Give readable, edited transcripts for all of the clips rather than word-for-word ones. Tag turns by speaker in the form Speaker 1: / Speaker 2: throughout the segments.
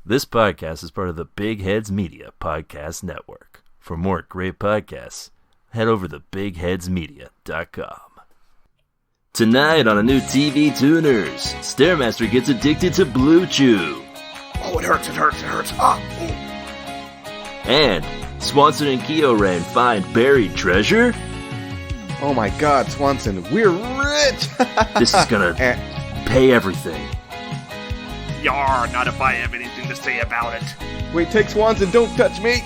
Speaker 1: This podcast is part of the Big Heads Media Podcast Network. For more great podcasts, head over to bigheadsmedia.com. Tonight on a new TV Tuners, Stairmaster gets addicted to Blue Chew.
Speaker 2: Oh, it hurts. Ah!
Speaker 1: And Swanson and Kyo-Rain find buried treasure.
Speaker 3: Oh my god, Swanson, we're rich!
Speaker 1: This is gonna pay everything.
Speaker 2: Yar, not if I have anything to say about it.
Speaker 3: Wait, take Swanson, don't touch me!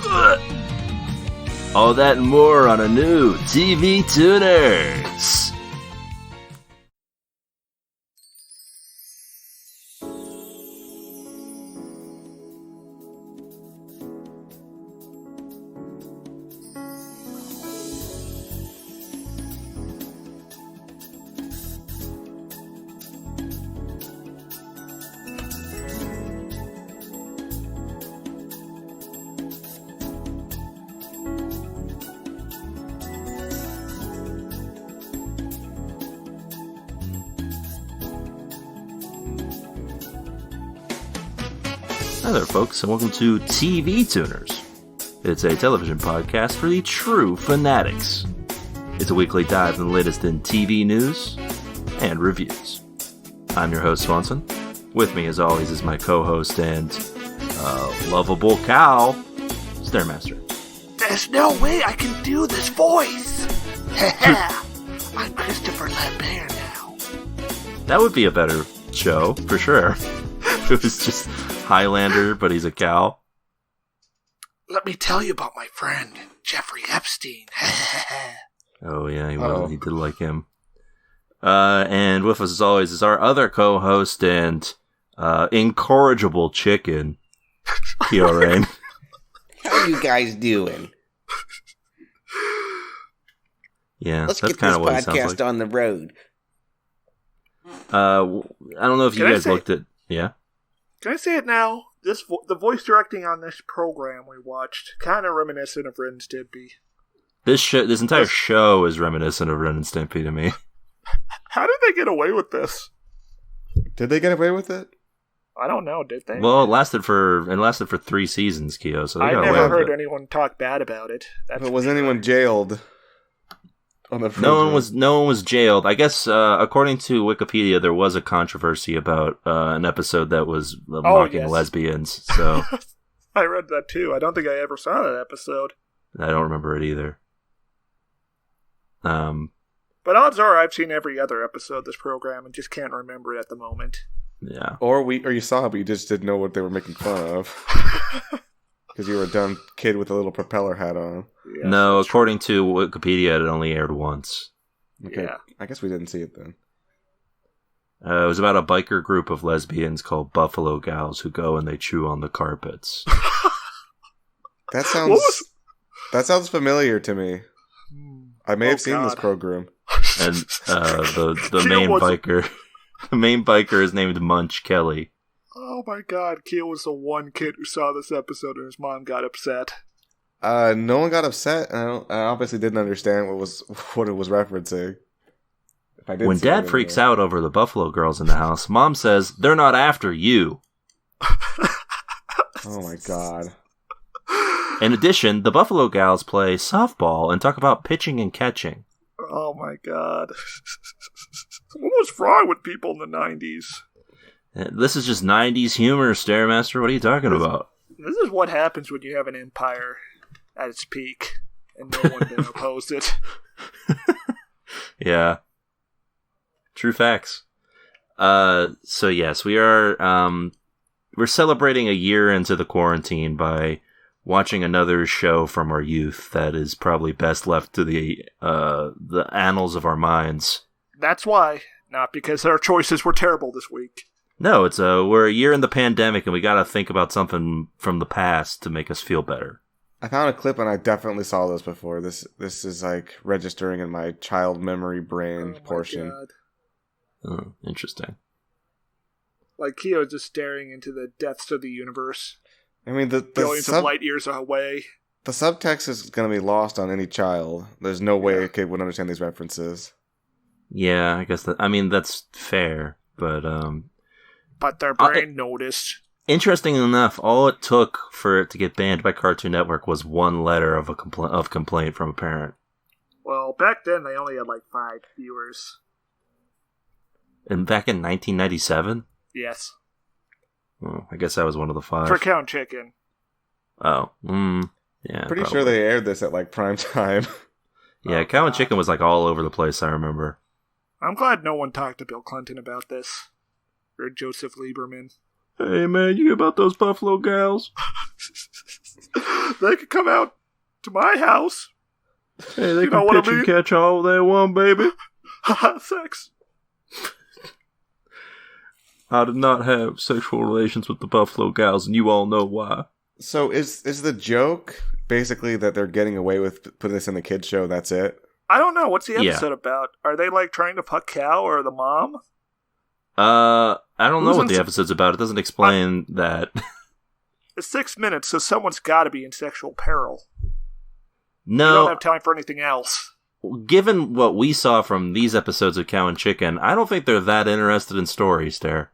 Speaker 1: Ugh. All that and more on a new TV Tuners. Hi there, folks, and welcome to TV Tuners. It's a television podcast for the true fanatics. It's a weekly dive in the latest in TV news and reviews. I'm your host, Swanson. With me, as always, is my co-host and lovable cow, Stairmaster.
Speaker 2: There's no way I can do this voice! I'm Christopher Lambert now.
Speaker 1: That would be a better show, for sure. It was just Highlander, but he's a cow.
Speaker 2: Let me tell you about my friend, Jeffrey Epstein.
Speaker 1: Oh, yeah, he was. He did like him. And with us, as always, is our other co-host and incorrigible chicken, Kyo-Rain.
Speaker 4: How you guys doing?
Speaker 1: Yeah,
Speaker 4: Let's
Speaker 1: that's
Speaker 4: get
Speaker 1: kind
Speaker 4: this
Speaker 1: of what he sounds
Speaker 4: podcast
Speaker 1: like.
Speaker 4: on the road.
Speaker 1: I don't know if you guys looked at... Yeah?
Speaker 2: Can I say it now? The voice directing on this program we watched, kind of reminiscent of Ren and Stimpy.
Speaker 1: This entire show is reminiscent of Ren and Stimpy to me.
Speaker 2: How did they get away with this?
Speaker 3: Did they get away with it?
Speaker 2: I don't know, did they?
Speaker 1: Well, it lasted for 3 seasons, Kyo, so they
Speaker 2: I
Speaker 1: got away
Speaker 2: never
Speaker 1: with
Speaker 2: heard
Speaker 1: it.
Speaker 2: anyone talk bad about it.
Speaker 3: But was anyone jailed? On the
Speaker 1: No one was jailed. I guess, according to Wikipedia, there was a controversy about an episode that was mocking lesbians. So
Speaker 2: I read that too. I don't think I ever saw that episode.
Speaker 1: I don't remember it either.
Speaker 2: But odds are I've seen every other episode of this program and just can't remember it at the moment.
Speaker 1: Yeah.
Speaker 3: Or you saw it, but you just didn't know what they were making fun of. Because you were a dumb kid with a little propeller hat on.
Speaker 2: Yeah,
Speaker 1: no, according to Wikipedia, it only aired once.
Speaker 3: Okay,
Speaker 2: yeah.
Speaker 3: I guess we didn't see it then.
Speaker 1: It was about a biker group of lesbians called Buffalo Gals who go and they chew on the carpets.
Speaker 3: That sounds familiar to me. I may have seen this program.
Speaker 1: And the main biker is named Munch Kelly.
Speaker 2: Oh my god, Keel was the one kid who saw this episode and his mom got upset.
Speaker 3: No one got upset. I obviously didn't understand what it was referencing.
Speaker 1: When Dad freaks out over the Buffalo Girls in the house, Mom says, "They're not after you."
Speaker 3: Oh my god.
Speaker 1: In addition, the Buffalo Gals play softball and talk about pitching and catching.
Speaker 2: Oh my god. What was wrong with people in the 90s?
Speaker 1: This is just 90s humor, Stairmaster. What are you talking about?
Speaker 2: This is what happens when you have an empire at its peak and no one then opposed it.
Speaker 1: Yeah. True facts. So yes, we're celebrating a year into the quarantine by watching another show from our youth that is probably best left to the annals of our minds.
Speaker 2: That's why, not because our choices were terrible this week.
Speaker 1: No, it's we're a year in the pandemic and we gotta think about something from the past to make us feel better.
Speaker 3: I found a clip and I definitely saw this before. This is like registering in my child memory brain portion.
Speaker 2: God.
Speaker 1: Oh, interesting.
Speaker 2: Like Keo just staring into the depths of the universe.
Speaker 3: I mean, the
Speaker 2: billions of light years away.
Speaker 3: The subtext is going to be lost on any child. There's no way a kid would understand these references.
Speaker 1: Yeah, I guess that's fair, but
Speaker 2: But their brain noticed.
Speaker 1: Interesting enough, all it took for it to get banned by Cartoon Network was one letter of complaint from a parent.
Speaker 5: Well, back then they only had like 5 viewers.
Speaker 1: And back in 1997?
Speaker 5: Yes.
Speaker 1: Oh, I guess I was one of the 5.
Speaker 5: For Count Chicken.
Speaker 1: Oh, yeah.
Speaker 3: Pretty
Speaker 1: probably.
Speaker 3: sure they aired this at like prime time.
Speaker 1: Yeah, Cow and Chicken was like all over the place, I remember.
Speaker 5: I'm glad no one talked to Bill Clinton about this. Or Joseph Lieberman.
Speaker 1: Hey man, you hear about those Buffalo gals?
Speaker 5: They could come out to my house.
Speaker 1: Hey, they can pitch and catch all they want, baby.
Speaker 5: Sex.
Speaker 1: I did not have sexual relations with the Buffalo gals, and you all know why.
Speaker 3: So is the joke basically that they're getting away with putting this in the kids show? That's it.
Speaker 5: I don't know. What's the episode about? Are they like trying to fuck Cal or the mom?
Speaker 1: I don't know what the episode's about. It doesn't explain that.
Speaker 5: It's 6 minutes, so someone's got to be in sexual peril.
Speaker 1: No.
Speaker 5: You don't have time for anything else.
Speaker 1: Given what we saw from these episodes of Cow and Chicken, I don't think they're that interested in stories, there.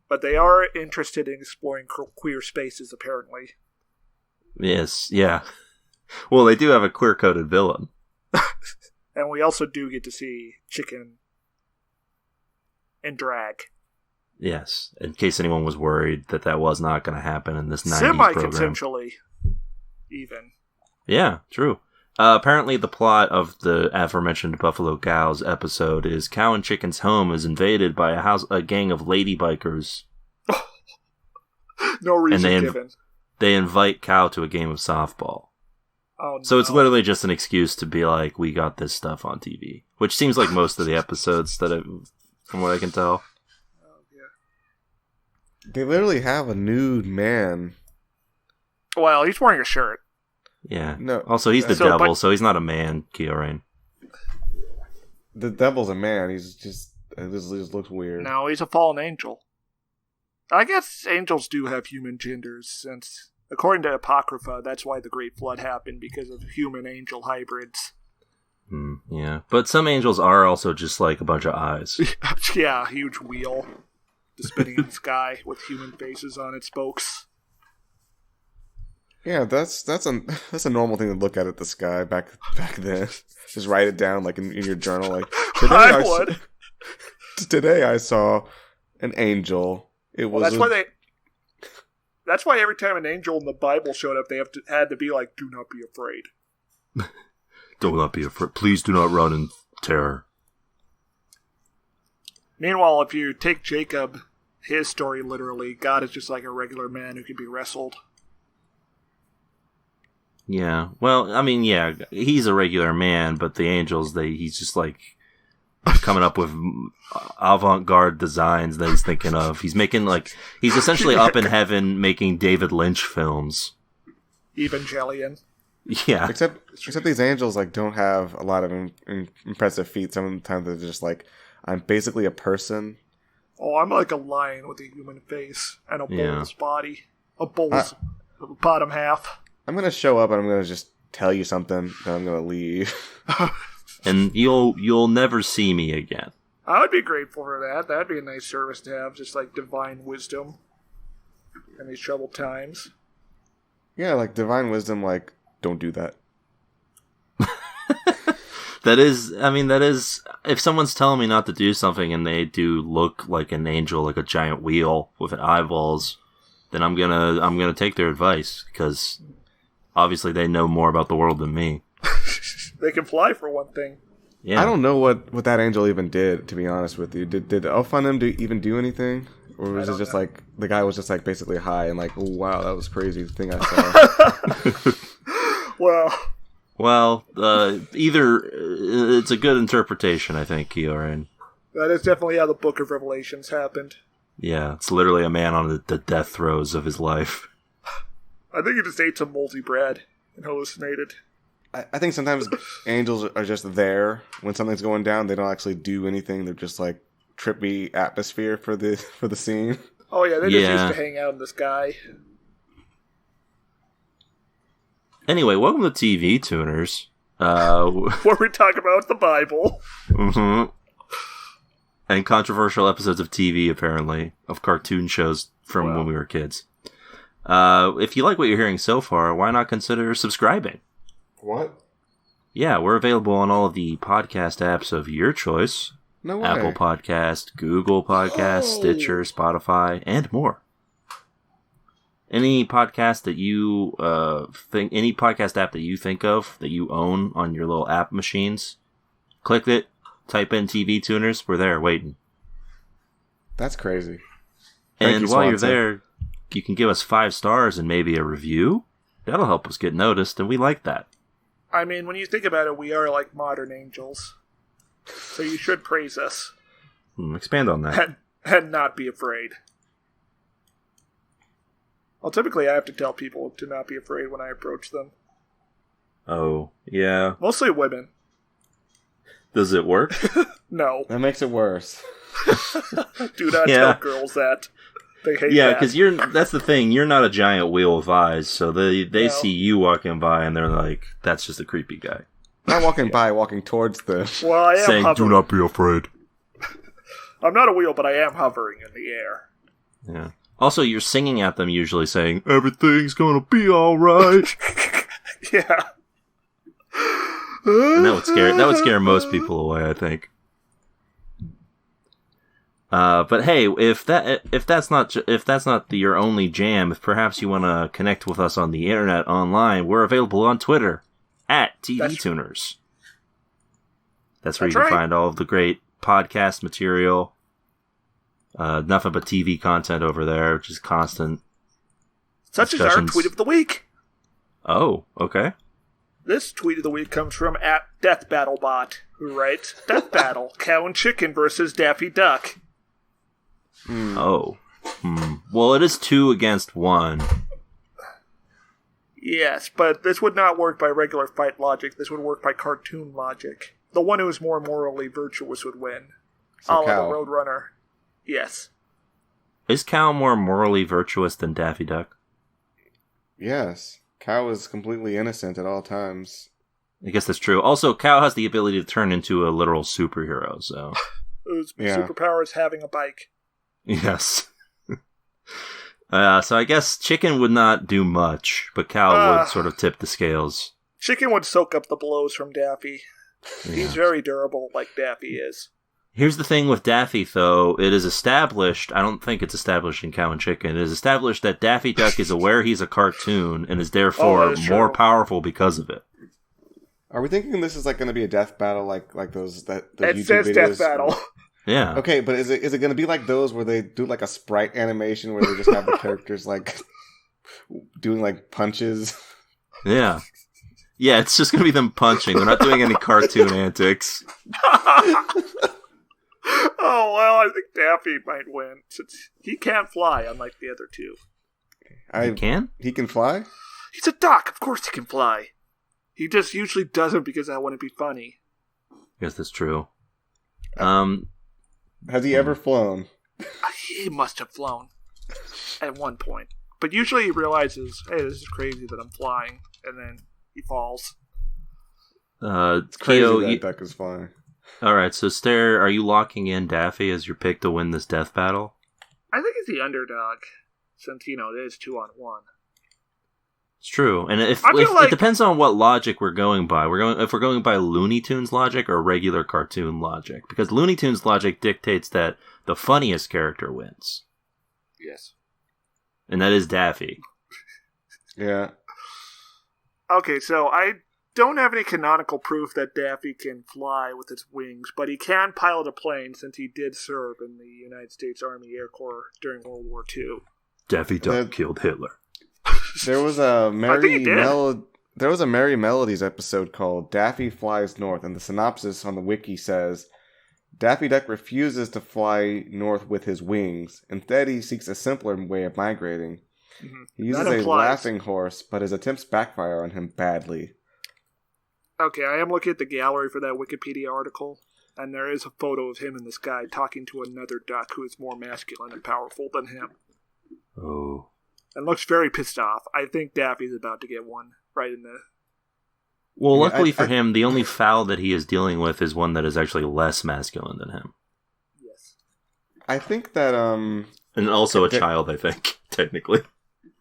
Speaker 5: But they are interested in exploring queer spaces, apparently.
Speaker 1: Yes, yeah. Well, they do have a queer-coded villain.
Speaker 5: And we also do get to see Chicken in drag.
Speaker 1: Yes, in case anyone was worried that was not going to happen in this 90s program.
Speaker 5: Semi-consensually, even.
Speaker 1: Yeah, true. Apparently the plot of the aforementioned Buffalo Gals episode is Cow and Chicken's home is invaded by a gang of lady bikers.
Speaker 5: No reason
Speaker 1: and
Speaker 5: given.
Speaker 1: They invite Cow to a game of softball.
Speaker 5: Oh,
Speaker 1: so it's literally just an excuse to be like, we got this stuff on TV. Which seems like most of the episodes, from what I can tell.
Speaker 5: Oh, yeah.
Speaker 3: They literally have a nude man.
Speaker 5: Well, he's wearing a shirt.
Speaker 1: Yeah.
Speaker 3: No.
Speaker 1: Also, he's the devil, so he's not a man, Kyorain.
Speaker 3: The devil's a man. He's just... It just looks weird.
Speaker 5: No, he's a fallen angel. I guess angels do have human genders, since... According to Apocrypha, that's why the Great Flood happened, because of human-angel hybrids.
Speaker 1: Yeah, but some angels are also just like a bunch of eyes.
Speaker 5: Yeah, a huge wheel. The spinning sky with human faces on its spokes.
Speaker 3: Yeah, that's a normal thing to look at the sky back then. Just write it down like in your journal. Like today I saw an angel. It was.
Speaker 5: That's why every time an angel in the Bible showed up, they had to be like, "Do not be afraid."
Speaker 1: Do not be afraid. Please do not run in terror.
Speaker 5: Meanwhile, if you take Jacob, his story literally, God is just like a regular man who can be wrestled.
Speaker 1: Yeah. Well, I mean, yeah, he's a regular man, but the angels, he's just like coming up with avant-garde designs that he's thinking of. He's making he's essentially up in heaven making David Lynch films.
Speaker 5: Evangelion.
Speaker 1: Yeah.
Speaker 3: Except these angels don't have a lot of impressive feats. Sometimes they're just like, I'm basically a person.
Speaker 5: Oh, I'm like a lion with a human face and a bull's body. A bull's bottom half. I'm
Speaker 3: going to show up and I'm going to just tell you something and I'm going to leave.
Speaker 1: And you'll never see me again.
Speaker 5: I would be grateful for that. That'd be a nice service to have, just like divine wisdom in these troubled times.
Speaker 3: Yeah, like divine wisdom, don't do that.
Speaker 1: That is, if someone's telling me not to do something and they do look like an angel, like a giant wheel with eyeballs, then I'm gonna take their advice, because obviously they know more about the world than me.
Speaker 5: They can fly, for one thing.
Speaker 1: Yeah.
Speaker 3: I don't know what that angel even did, to be honest with you. Did Elf on them even do anything? Or was it just know. The guy was just basically high and oh, wow, that was crazy thing I
Speaker 5: saw.
Speaker 1: Well, either it's a good interpretation, I think, Kyorain.
Speaker 5: That is definitely how the Book of Revelations happened.
Speaker 1: Yeah, it's literally a man on the death throes of his life.
Speaker 5: I think he just ate some moldy bread and hallucinated.
Speaker 3: I think sometimes angels are just there when something's going down. They don't actually do anything. They're just trippy atmosphere for the scene.
Speaker 5: Oh yeah, they just used to hang out in the sky.
Speaker 1: Anyway, welcome to TV Tuners.
Speaker 5: Where we talk about the Bible.
Speaker 1: Mm-hmm. And controversial episodes of TV, apparently, of cartoon shows from when we were kids. If you like what you're hearing so far, why not consider subscribing?
Speaker 3: What?
Speaker 1: Yeah, we're available on all of the podcast apps of your choice.
Speaker 3: No way.
Speaker 1: Apple Podcast, Google Podcast, Stitcher, Spotify, and more. Any podcast that you any podcast app that you think of that you own on your little app machines, click it, type in TV Tuners. We're there waiting.
Speaker 3: That's crazy.
Speaker 1: And while you're
Speaker 3: Swanson.
Speaker 1: there, you can give us 5 stars and maybe a review. That'll help us get noticed, and we like that.
Speaker 5: I mean, when you think about it, we are like modern angels. So you should praise us.
Speaker 1: Expand on that.
Speaker 5: And not be afraid. Well, typically I have to tell people to not be afraid when I approach them.
Speaker 1: Oh, yeah.
Speaker 5: Mostly women.
Speaker 1: Does it work?
Speaker 5: No.
Speaker 3: That makes it worse.
Speaker 5: Do not tell girls that. They hate that.
Speaker 1: because that's the thing. You're not a giant wheel of eyes, so they see you walking by and they're like, that's just a creepy guy.
Speaker 3: Not walking by, walking towards the...
Speaker 5: Well, I am
Speaker 1: saying,
Speaker 5: hovering.
Speaker 1: do not be afraid.
Speaker 5: I'm not a wheel, but I am hovering in the air.
Speaker 1: Yeah. Also, you're singing at them usually saying, everything's gonna be alright.
Speaker 5: Yeah.
Speaker 1: And that would scare most people away, I think. But hey, if that's not your only jam, if perhaps you want to connect with us on the internet online, we're available on Twitter at TV Tuners. That's where you can find all of the great podcast material. Nothing but TV content over there, which is constant.
Speaker 5: Such as our tweet of the week.
Speaker 1: Oh, okay.
Speaker 5: This tweet of the week comes from @DeathBattleBot, who writes, Death Battle, Cow and Chicken versus Daffy Duck.
Speaker 1: Oh. Well, it is 2 against 1.
Speaker 5: Yes, but this would not work by regular fight logic. This would work by cartoon logic. The one who is more morally virtuous would win.
Speaker 3: So
Speaker 5: a la
Speaker 3: Cow.
Speaker 5: the Roadrunner. Yes.
Speaker 1: Is Cow more morally virtuous than Daffy Duck?
Speaker 3: Yes. Cow is completely innocent at all times.
Speaker 1: I guess that's true. Also, Cow has the ability to turn into a literal superhero, so...
Speaker 5: Whose
Speaker 3: Yeah.
Speaker 5: superpower is having a bike.
Speaker 1: Yes. So I guess Chicken would not do much, but Cow would sort of tip the scales.
Speaker 5: Chicken would soak up the blows from Daffy.
Speaker 1: Yeah.
Speaker 5: He's very durable, like Daffy is.
Speaker 1: Here's the thing with Daffy, though. It is established, I don't think it's established in Cow and Chicken, it is established that Daffy Duck is aware he's a cartoon and is therefore
Speaker 5: that is
Speaker 1: more
Speaker 5: true.
Speaker 1: powerful because of it.
Speaker 3: Are we thinking this is like going to be a death battle like those the
Speaker 5: It
Speaker 3: YouTube
Speaker 5: says
Speaker 3: videos?
Speaker 5: Death Battle.
Speaker 1: Yeah.
Speaker 3: Okay, but is it going to be like those where they do like a sprite animation where they just have the characters like doing like punches?
Speaker 1: Yeah. Yeah, it's just going to be them punching. They're not doing any cartoon antics.
Speaker 5: Oh, well, I think Daffy might win, since he can't fly, unlike the other two.
Speaker 1: You can?
Speaker 3: He can fly?
Speaker 5: He's a duck, of course he can fly. He just usually doesn't because that wouldn't be funny.
Speaker 1: I guess that's true.
Speaker 3: Has he ever flown?
Speaker 5: He must have flown at one point. But usually he realizes, hey, this is crazy that I'm flying, and then he falls.
Speaker 3: It's crazy
Speaker 1: Keo,
Speaker 3: that duck is flying.
Speaker 1: Alright, so Stair, are you locking in Daffy as your pick to win this death battle?
Speaker 5: I think he's the underdog, since, it is 2-on-1.
Speaker 1: It's true, and if
Speaker 5: like...
Speaker 1: it depends on what logic we're going by. If we're going by Looney Tunes logic or regular cartoon logic, because Looney Tunes logic dictates that the funniest character wins,
Speaker 5: Yes.
Speaker 1: and that is Daffy.
Speaker 3: Yeah.
Speaker 5: Okay, so I don't have any canonical proof that Daffy can fly with its wings, but he can pilot a plane since he did serve in the United States Army Air Corps during World War II.
Speaker 1: Daffy Duck killed Hitler.
Speaker 3: There was a
Speaker 5: think he did.
Speaker 3: There was a Merry Melodies episode called Daffy Flies North, and the synopsis on the wiki says, Daffy Duck refuses to fly north with his wings. Instead, he seeks a simpler way of migrating.
Speaker 5: Mm-hmm.
Speaker 3: He uses a laughing horse, but his attempts backfire on him badly.
Speaker 5: Okay, I am looking at the gallery for that Wikipedia article, and there is a photo of him in the sky talking to another duck who is more masculine and powerful than him.
Speaker 1: Oh.
Speaker 5: And looks very pissed off. I think Daffy's about to get one right in the...
Speaker 1: Well,
Speaker 3: Yeah,
Speaker 1: luckily for him, the only foul that he is dealing with is one that is actually less masculine than him.
Speaker 5: Yes.
Speaker 3: I think that
Speaker 1: And also a child, I think, technically.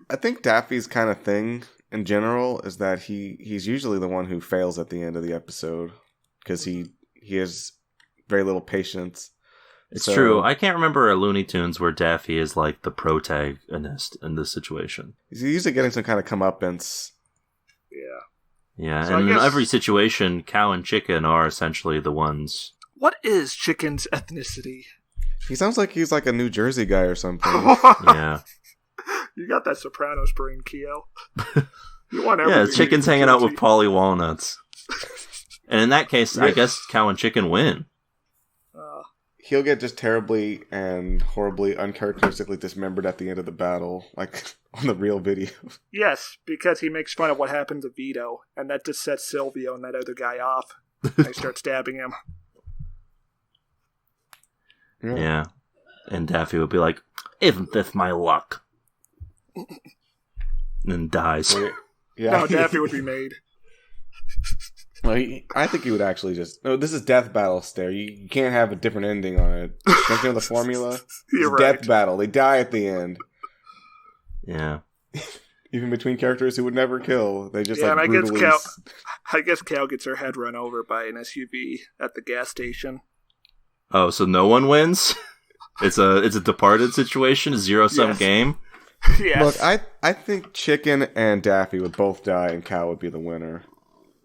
Speaker 3: I think Daffy's kind of thing in general is that he's usually the one who fails at the end of the episode because he has very little patience.
Speaker 1: It's true. I can't remember a Looney Tunes where Daffy is like the protagonist in this situation.
Speaker 3: He's usually getting some kind of comeuppance.
Speaker 5: Yeah.
Speaker 1: Yeah,
Speaker 5: So
Speaker 1: and in every situation, Cow and Chicken are essentially the ones.
Speaker 5: What is Chicken's ethnicity?
Speaker 3: He sounds like he's like a New Jersey guy or something.
Speaker 1: Yeah.
Speaker 5: You got that Sopranos brain, Keo. You want everything.
Speaker 1: Yeah, Chicken's hanging out with Paulie Walnuts. And in that case, I guess Cow and Chicken win.
Speaker 3: He'll get just terribly and horribly uncharacteristically dismembered at the end of the battle, like on the real video.
Speaker 5: Yes, because he makes fun of what happened to Vito, and that just sets Silvio and that other guy off. They start stabbing him.
Speaker 1: Yeah. And Daffy would be like, "Isn't this my luck?" And then dies.
Speaker 3: Yeah.
Speaker 5: No, Daffy would be made.
Speaker 3: Well, I think he would actually just... No, this is Death Battle, Stare. You can't have a different ending on it. Don't you know the formula?
Speaker 5: You're
Speaker 3: it's
Speaker 5: right.
Speaker 3: Death Battle. They die at the end.
Speaker 1: Yeah.
Speaker 3: Even between characters who would never kill. They just
Speaker 5: Yeah, and
Speaker 3: brutally...
Speaker 5: I guess Cal gets her head run over by an SUV at the gas station.
Speaker 1: Oh, so no one wins? It's a Departed situation, a zero-sum game?
Speaker 5: Yes.
Speaker 3: Look, I think Chicken and Daffy would both die and Cow would be the winner.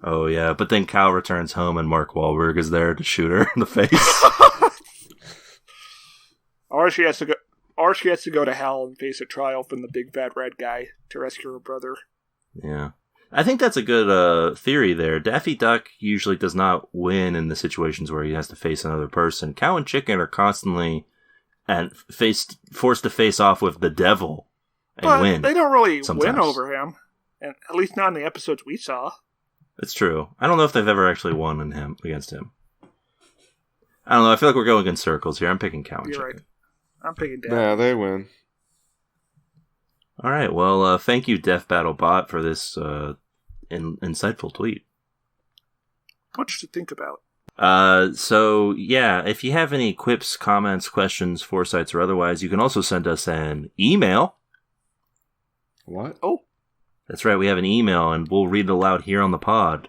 Speaker 1: Oh, yeah, but then Cow returns home and Mark Wahlberg is there to shoot her in the face.
Speaker 5: Or she has to go to hell and face a trial from the big fat red guy to rescue her brother.
Speaker 1: Yeah. I think that's a good theory there. Daffy Duck usually does not win in the situations where he has to face another person. Cow and Chicken are constantly forced to face off with the devil and win.
Speaker 5: They don't really
Speaker 1: sometimes.
Speaker 5: win over him, and at least not in the episodes we saw.
Speaker 1: It's true. I don't know if they've ever actually won against him. I don't know. I feel like we're going in circles here. I'm picking Cow and
Speaker 5: You're
Speaker 1: Chicken.
Speaker 5: right. I'm picking Daffy.
Speaker 3: Yeah, they win.
Speaker 1: All right. Well, thank you, Death Battle Bot, for this insightful tweet.
Speaker 5: Much to think about.
Speaker 1: So, yeah, if you have any quips, comments, questions, foresights, or otherwise, you can also send us an email.
Speaker 3: What?
Speaker 5: Oh.
Speaker 1: That's right, we have an email, and we'll read it aloud here on the pod.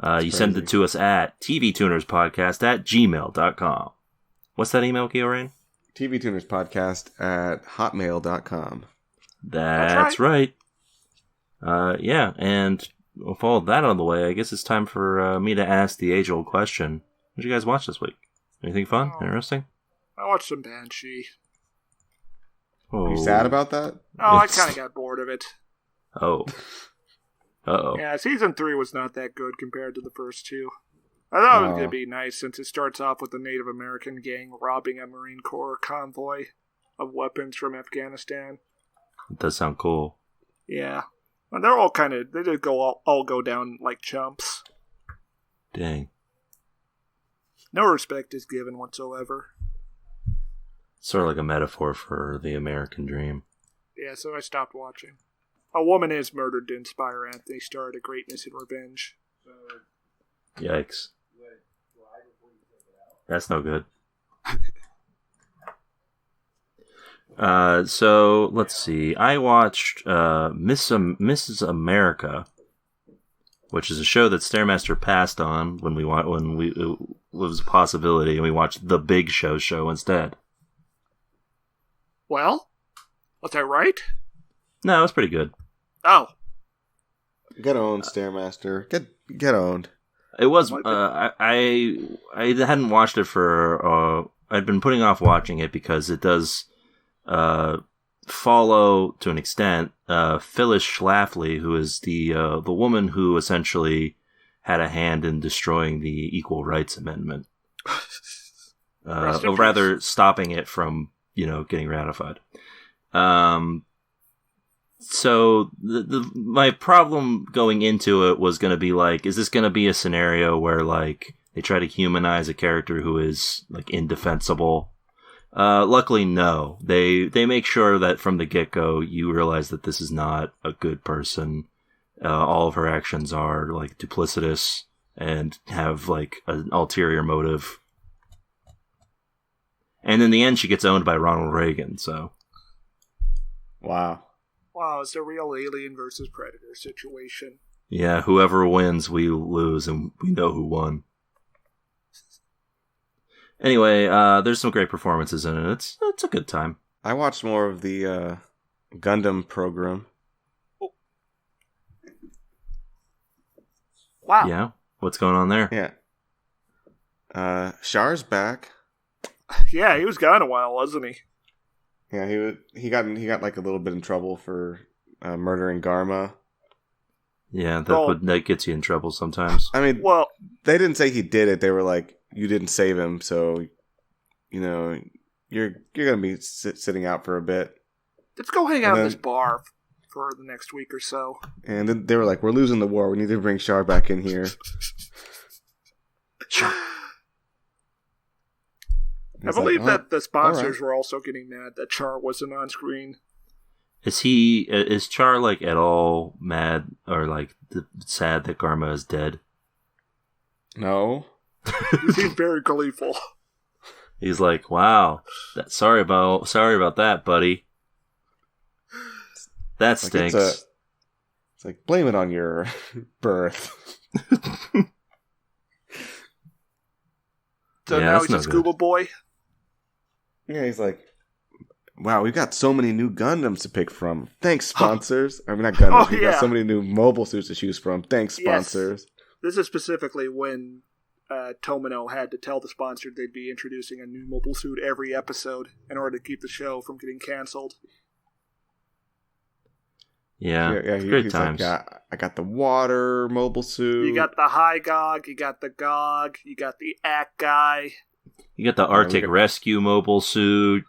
Speaker 1: You send it to us at tvtunerspodcast@gmail.com. What's that email, Kiorain?
Speaker 3: tvtunerspodcast@hotmail.com.
Speaker 1: That's right. Yeah, and with all that out of the way, I guess it's time for me to ask the age-old question. What did you guys watch this week? Anything fun? Interesting?
Speaker 5: I watched some Banshee.
Speaker 3: Are you sad about that?
Speaker 5: Oh, I kind of got bored of it.
Speaker 1: Oh. Uh-oh.
Speaker 5: Yeah, season 3 was not that good compared to the first two. I thought it was going to be nice since it starts off with a Native American gang robbing a Marine Corps convoy of weapons from Afghanistan.
Speaker 1: It does sound cool.
Speaker 5: Yeah. Well, they're all they just all go down like chumps.
Speaker 1: Dang.
Speaker 5: No respect is given whatsoever.
Speaker 1: Sort of like a metaphor for the American dream.
Speaker 5: Yeah, so I stopped watching. A woman is murdered to inspire Anthony Starr to greatness and revenge.
Speaker 1: Yikes. That's no good. So, let's see. I watched Mrs. America, which is a show that Stairmaster passed on when it was a possibility, and we watched The Big Show instead.
Speaker 5: Well, was I right?
Speaker 1: No, it was pretty good.
Speaker 5: Oh.
Speaker 3: Get owned, Stairmaster. Get owned.
Speaker 1: It was. I hadn't watched it for. I'd been putting off watching it because it does follow to an extent Phyllis Schlafly, who is the woman who essentially had a hand in destroying the Equal Rights Amendment, or rather stopping it from getting ratified. So my problem going into it was going to be like, is this going to be a scenario where like they try to humanize a character who is like indefensible? Luckily, no. They make sure that from the get-go you realize that this is not a good person. All of her actions are like duplicitous and have like an ulterior motive. And in the end, she gets owned by Ronald Reagan, so...
Speaker 3: Wow.
Speaker 5: Wow, it's a real Alien versus Predator situation.
Speaker 1: Yeah, whoever wins, we lose, and we know who won. Anyway, there's some great performances in it. It's a good time.
Speaker 3: I watched more of the Gundam program.
Speaker 5: Oh. Wow.
Speaker 1: Yeah? What's going on there?
Speaker 3: Yeah. Char's back.
Speaker 5: Yeah, he was gone a while, wasn't he?
Speaker 3: Yeah, he got like a little bit in trouble for murdering Garma.
Speaker 1: Yeah, that gets you in trouble sometimes.
Speaker 3: I mean,
Speaker 5: well,
Speaker 3: they didn't say he did it. They were like, you didn't save him, so you're gonna be sitting out for a bit.
Speaker 5: Let's go hang out in this bar for the next week or so.
Speaker 3: And then they were like, we're losing the war. We need to bring Char back in here.
Speaker 5: I believe that the sponsors were also getting mad that Char wasn't on screen.
Speaker 1: Is Char like at all mad or like sad that Garma is dead?
Speaker 3: No.
Speaker 5: He seems very gleeful.
Speaker 1: He's like, wow, sorry about that, buddy. That stinks.
Speaker 3: It's like, blame it on your birth.
Speaker 5: So now he's a scuba boy?
Speaker 3: Yeah, he's like, wow, we've got so many new Gundams to pick from. Thanks, sponsors. I mean, not Gundams. We've got so many new mobile suits to choose from. Thanks, sponsors.
Speaker 5: Yes. This is specifically when Tomino had to tell the sponsor they'd be introducing a new mobile suit every episode in order to keep the show from getting canceled.
Speaker 1: Yeah, great times.
Speaker 3: Like, I got the water mobile suit.
Speaker 5: You got the High Gog, you got the Gog, you got the Ack Guy.
Speaker 1: You got the Arctic Rescue mobile suit.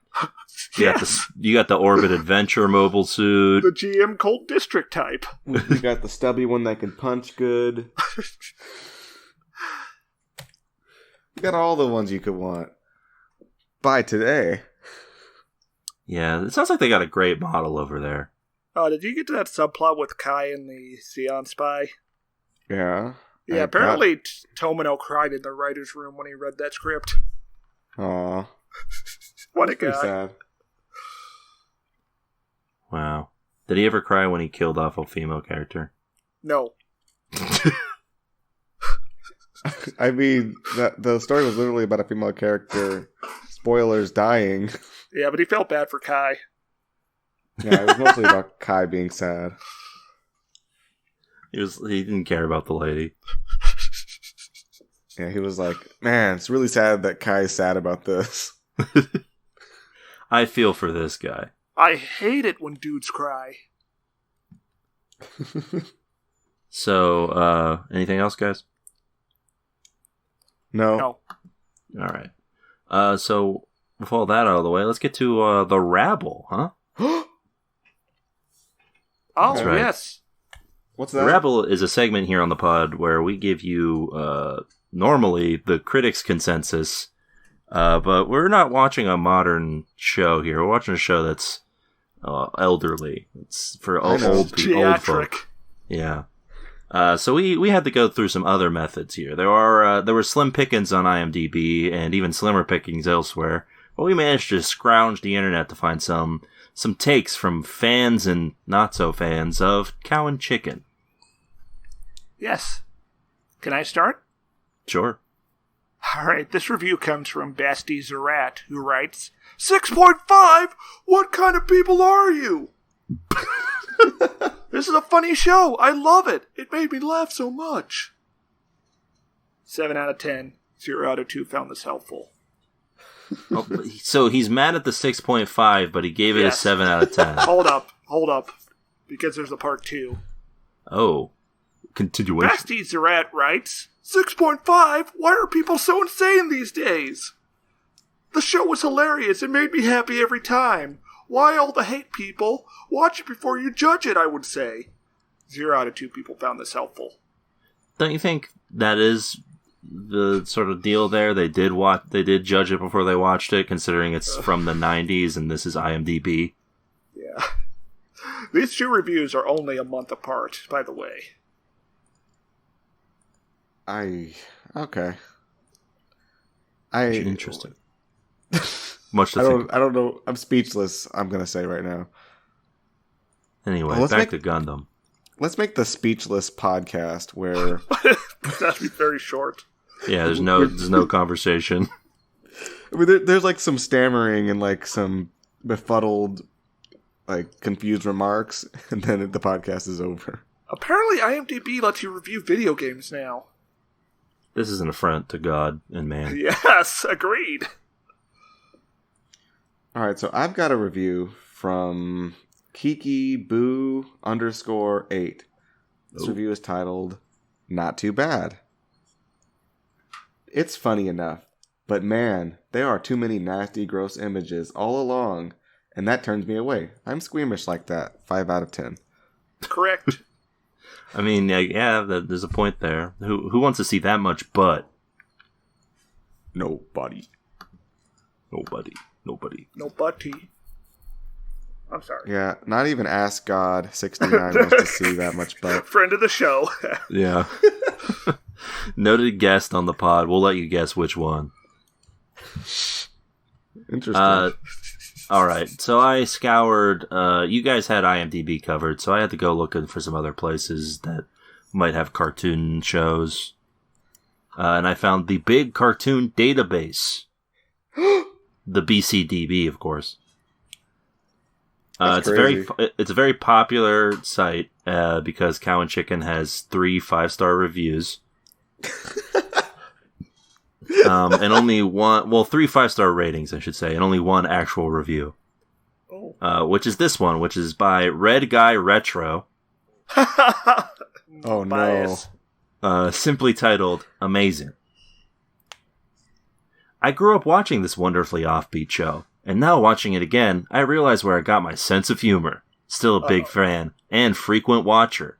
Speaker 1: You got the Orbit Adventure mobile suit.
Speaker 5: The GM Colt District type.
Speaker 3: You got the stubby one that can punch good. You got all the ones you could want. Buy today.
Speaker 1: Yeah, it sounds like they got a great model over there.
Speaker 5: Oh, did you get to that subplot with Kai and the Sion spy?
Speaker 3: Yeah.
Speaker 5: Yeah, apparently Tomino cried in the writer's room when he read that script.
Speaker 3: Aw.
Speaker 5: What a guy.
Speaker 3: Sad.
Speaker 1: Wow. Did he ever cry when he killed off a female character?
Speaker 5: No.
Speaker 3: I mean, the story was literally about a female character, spoilers, dying.
Speaker 5: Yeah, but he felt bad for Kai.
Speaker 3: Yeah, it was mostly about Kai being sad.
Speaker 1: He didn't care about the lady.
Speaker 3: Yeah, he was like, man, it's really sad that Kai's sad about this.
Speaker 1: I feel for this guy.
Speaker 5: I hate it when dudes cry.
Speaker 1: So, anything else, guys?
Speaker 3: No.
Speaker 5: No.
Speaker 1: All right. So, with all that out of the way, let's get to the Rabble, huh?
Speaker 5: Oh,
Speaker 1: right.
Speaker 5: yes.
Speaker 3: What's that?
Speaker 1: The Rabble is a segment here on the pod where we give you, normally, the critics' consensus, but we're not watching a modern show here. We're watching a show that's elderly. It's for old folk. Yeah. So we had to go through some other methods here. There were slim pickings on IMDb and even slimmer pickings elsewhere, but we managed to scrounge the internet to find some takes from fans and not so fans of Cow and Chicken.
Speaker 5: Yes. Can I start?
Speaker 1: Sure.
Speaker 5: Alright, this review comes from Basti Zarat, who writes, 6.5? What kind of people are you? This is a funny show. I love it. It made me laugh so much. 7 out of 10. 0 out of 2 found this helpful.
Speaker 1: Oh, so he's mad at the 6.5, but he gave it a 7 out of 10.
Speaker 5: Hold up. Because there's a part 2.
Speaker 1: Oh. Continuation.
Speaker 5: Basti Zarat writes, 6.5? Why are people so insane these days? The show was hilarious. It made me happy every time. Why all the hate, people? Watch it before you judge it, I would say. 0 out of 2 people found this helpful.
Speaker 1: Don't you think that is the sort of deal there? They did judge it before they watched it, considering it's from the 90s and this is IMDb.
Speaker 5: Yeah. These two reviews are only a month apart, by the way.
Speaker 3: Okay.
Speaker 1: Interesting. Much to think.
Speaker 3: I don't know. I'm speechless. I'm gonna say right now.
Speaker 1: Anyway,
Speaker 3: Well,
Speaker 1: back to Gundam.
Speaker 3: Let's make the speechless podcast where
Speaker 5: That'd be very short.
Speaker 1: Yeah, there's no conversation.
Speaker 3: I mean, there's like some stammering and like some befuddled, like confused remarks, and then the podcast is over.
Speaker 5: Apparently, IMDb lets you review video games now.
Speaker 1: This is an affront to God and man.
Speaker 5: Yes, agreed.
Speaker 3: All right, so I've got a review from Kiki Boo _8. This review is titled "Not Too Bad." It's funny enough, but man, there are too many nasty, gross images all along, and that turns me away. I'm squeamish like that. 5 out of 10.
Speaker 5: Correct.
Speaker 1: I mean, yeah, there's a point there. Who wants to see that much butt?
Speaker 3: Nobody.
Speaker 5: No butty. I'm sorry.
Speaker 3: Yeah, not even Ask God 69 wants to see that much butt.
Speaker 5: Friend of the show.
Speaker 1: Yeah. Noted guest on the pod. We'll let you guess which one.
Speaker 3: Interesting.
Speaker 1: All right. So I scoured. You guys had IMDb covered, so I had to go looking for some other places that might have cartoon shows. And I found the Big Cartoon Database. The BCDB, of course. It's a very popular site because Cow and Chicken has 3 5-star reviews. And only 3 5-star ratings, I should say, and only 1 actual review. Which is this one, which is by Red Guy Retro.
Speaker 3: Oh no.
Speaker 1: Simply titled, Amazing. I grew up watching this wonderfully offbeat show, and now watching it again, I realize where I got my sense of humor. Still a big fan, and frequent watcher.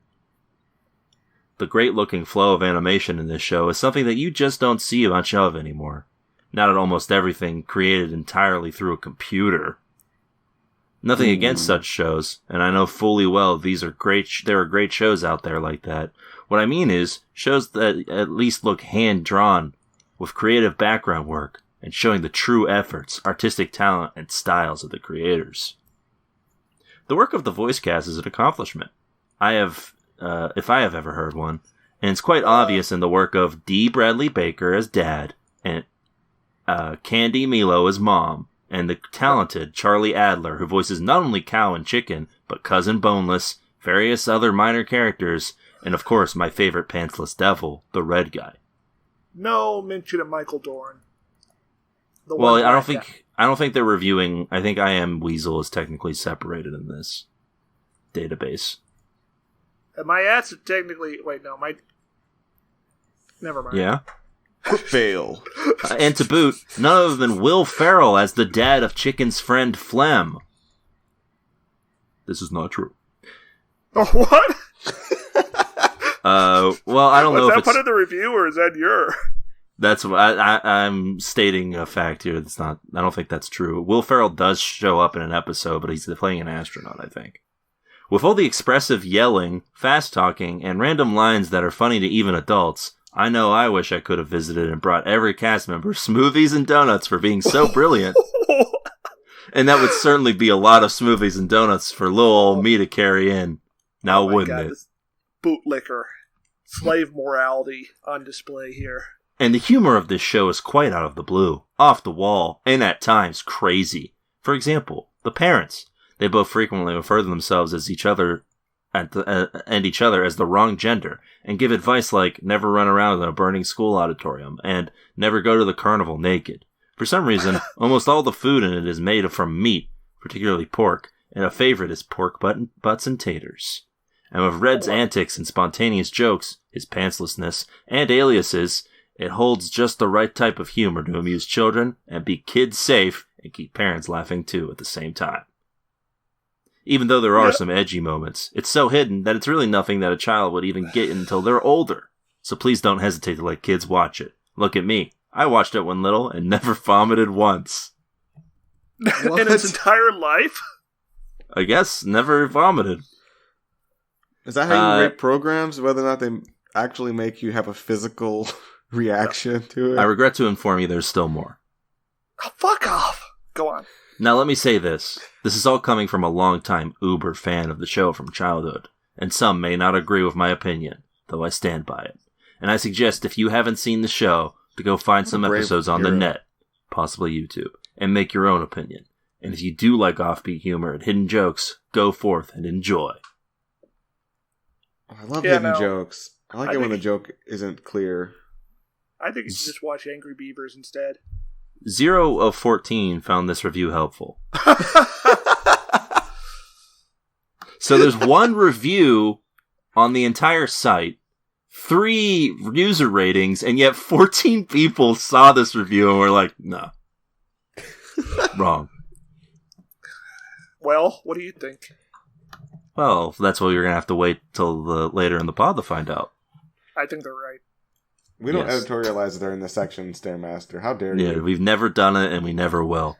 Speaker 1: The great-looking flow of animation in this show is something that you just don't see much of anymore. Not at almost everything created entirely through a computer. Nothing against such shows, and I know fully well there are great shows out there like that. What I mean is, shows that at least look hand-drawn, with creative background work, and showing the true efforts, artistic talent, and styles of the creators. The work of the voice cast is an accomplishment. If I have ever heard one, and it's quite obvious in the work of D. Bradley Baker as Dad, and Candy Milo as Mom, and the talented Charlie Adler, who voices not only Cow and Chicken, but Cousin Boneless, various other minor characters, and of course my favorite pantsless devil, the Red Guy.
Speaker 5: No mention of Michael Dorn.
Speaker 1: I don't think they're reviewing. I think I Am Weasel is technically separated in this database.
Speaker 5: My ads are technically... Wait, no, never mind.
Speaker 1: Yeah?
Speaker 3: Fail.
Speaker 1: And to boot, none other than Will Ferrell as the dad of Chicken's friend Flem. This is not true.
Speaker 5: Oh, what?
Speaker 1: Well, I don't know if
Speaker 5: that
Speaker 1: it's...
Speaker 5: part of the review, or is that your...
Speaker 1: That's what I'm stating a fact here. That's not... I don't think that's true. Will Ferrell does show up in an episode, but he's playing an astronaut, I think. With all the expressive yelling, fast-talking, and random lines that are funny to even adults, I know I wish I could have visited and brought every cast member smoothies and donuts for being so brilliant. And that would certainly be a lot of smoothies and donuts for little old me to carry in. Now, wouldn't it?
Speaker 5: Bootlicker. Slave morality on display here.
Speaker 1: And the humor of this show is quite out of the blue, off the wall, and at times crazy. For example, the parents. They both frequently refer to themselves as each other and each other as the wrong gender, and give advice like never run around in a burning school auditorium and never go to the carnival naked. For some reason, almost all the food in it is made from meat, particularly pork, and a favorite is pork butts and taters. And with Red's antics and spontaneous jokes, his pantslessness, and aliases, it holds just the right type of humor to amuse children and be kids safe and keep parents laughing too at the same time. Even though there are some edgy moments, it's so hidden that it's really nothing that a child would even get until they're older. So please don't hesitate to let kids watch it. Look at me. I watched it when little and never vomited once.
Speaker 5: In its entire life?
Speaker 1: I guess never vomited.
Speaker 3: Is that how you rate programs? Whether or not they actually make you have a physical reaction to it?
Speaker 1: I regret to inform you there's still more.
Speaker 5: Oh, fuck off. Go on.
Speaker 1: Now, let me say this. This is all coming from a longtime uber fan of the show from childhood, and some may not agree with my opinion, though I stand by it. And I suggest if you haven't seen the show, to go find some episodes on the net, possibly YouTube, and make your own opinion. And if you do like offbeat humor and hidden jokes, go forth and enjoy.
Speaker 3: I love hidden jokes. I like it when the joke isn't clear.
Speaker 5: I think you should just watch Angry Beavers instead.
Speaker 1: 0 of 14 found this review helpful. So there's one review on the entire site, 3 user ratings, and yet 14 people saw this review and were like, no. Wrong.
Speaker 5: Well, what do you think?
Speaker 1: Well, that's why you're going to have to wait till later in the pod to find out.
Speaker 5: I think they're right.
Speaker 3: We don't editorialize during the section, Stairmaster. How dare you?
Speaker 1: Yeah, we've never done it, and we never will.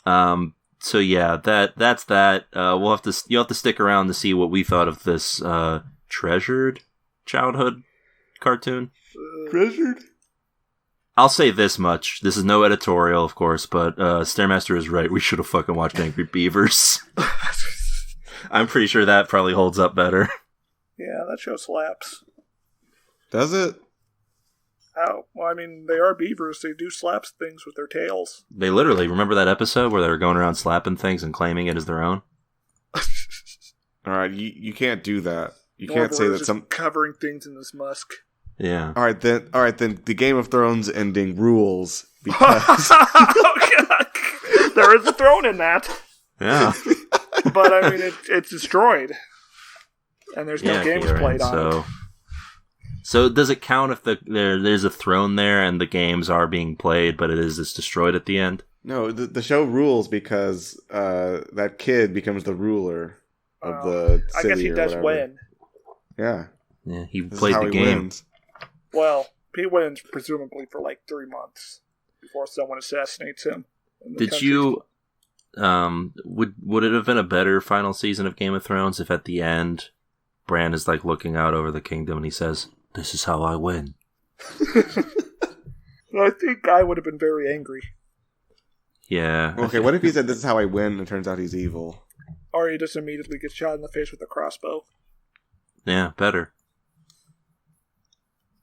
Speaker 1: So yeah, that's that. You'll have to stick around to see what we thought of this treasured childhood cartoon.
Speaker 3: Treasured?
Speaker 1: I'll say this much. This is no editorial, of course, but Stairmaster is right. We should have fucking watched Angry Beavers. I'm pretty sure that probably holds up better.
Speaker 5: Yeah, that show slaps.
Speaker 3: Does it?
Speaker 5: Oh, well, I mean, they are beavers. They do slap things with their tails.
Speaker 1: They literally, remember that episode where they were going around slapping things and claiming it as their own?
Speaker 3: Alright, you can't do that. You can't say that some...
Speaker 5: covering things in this musk.
Speaker 1: Yeah.
Speaker 3: Alright, then the Game of Thrones ending rules, because...
Speaker 5: Oh, God. There is a throne in that.
Speaker 1: Yeah.
Speaker 5: But, I mean, it's destroyed. And there's no games played on it.
Speaker 1: So does it count if there's a throne there and the games are being played, but it's destroyed at the end?
Speaker 3: No, the show rules because that kid becomes the ruler of the city.
Speaker 5: I guess he does win.
Speaker 3: Yeah.
Speaker 1: Yeah, he played the game.
Speaker 3: Wins.
Speaker 5: Well, he wins presumably for like 3 months before someone assassinates him.
Speaker 1: Did you... would it have been a better final season of Game of Thrones if at the end Bran is like looking out over the kingdom and he says, "This is how I win"?
Speaker 5: I think I would have been very angry.
Speaker 1: Yeah.
Speaker 3: Okay, what if he said, "This is how I win," and it turns out he's evil?
Speaker 5: Or he just immediately gets shot in the face with a crossbow.
Speaker 1: Yeah, better.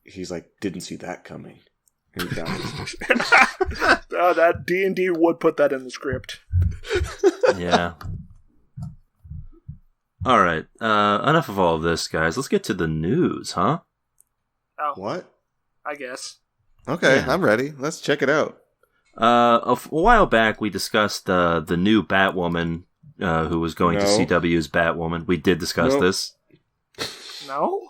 Speaker 3: He's like, "Didn't see that coming." And he dies.
Speaker 5: That D&D would put that in the script.
Speaker 1: Yeah. Alright, enough of all of this, guys. Let's get to the news, huh?
Speaker 5: Oh.
Speaker 3: What?
Speaker 5: I guess.
Speaker 3: Okay,
Speaker 1: Yeah.
Speaker 3: I'm ready. Let's check it out.
Speaker 1: A while back, we discussed the new Batwoman, who was going to CW's Batwoman. We did discuss this.
Speaker 5: No?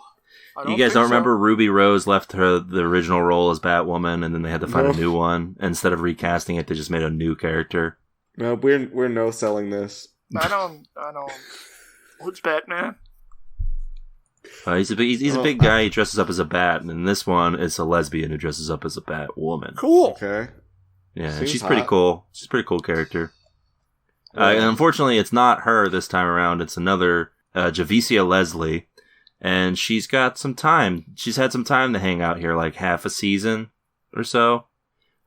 Speaker 1: You guys don't remember Ruby Rose left the original role as Batwoman, and then they had to find a new one? And instead of recasting it, they just made a new character.
Speaker 3: No, we're no-selling this.
Speaker 5: I don't. Who's Batman?
Speaker 1: He's a big guy. He dresses up as a bat, and in this one, it's a lesbian who dresses up as a Batwoman.
Speaker 5: Cool.
Speaker 3: Okay.
Speaker 1: Yeah,
Speaker 3: Seems
Speaker 1: she's pretty
Speaker 3: hot.
Speaker 1: cool. She's a pretty cool character. And unfortunately, it's not her this time around. It's another Javicia Leslie, and she's got some time. She's had some time to hang out here, like half a season or so.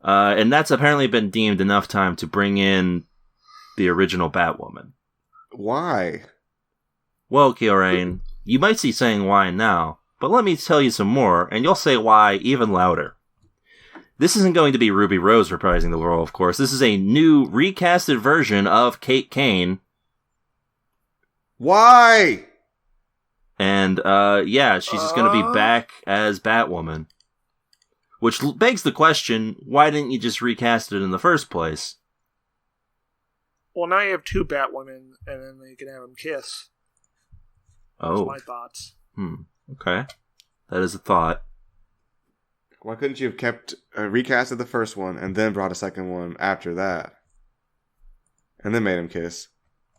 Speaker 1: And that's apparently been deemed enough time to bring in the original Batwoman.
Speaker 3: Why?
Speaker 1: Well, Kyorain, you might be saying why now, but let me tell you some more, and you'll say why even louder. This isn't going to be Ruby Rose reprising the role, of course. This is a new, recasted version of Kate Kane.
Speaker 3: Why?
Speaker 1: And, she's just going to be back as Batwoman. Which begs the question, why didn't you just recast it in the first place?
Speaker 5: Well, now you have 2 Batwomen, and then you can have them kiss. That's my thoughts.
Speaker 1: Okay. That is a thought.
Speaker 3: Why couldn't you have kept recasted the first one and then brought a second one after that, and then made him kiss?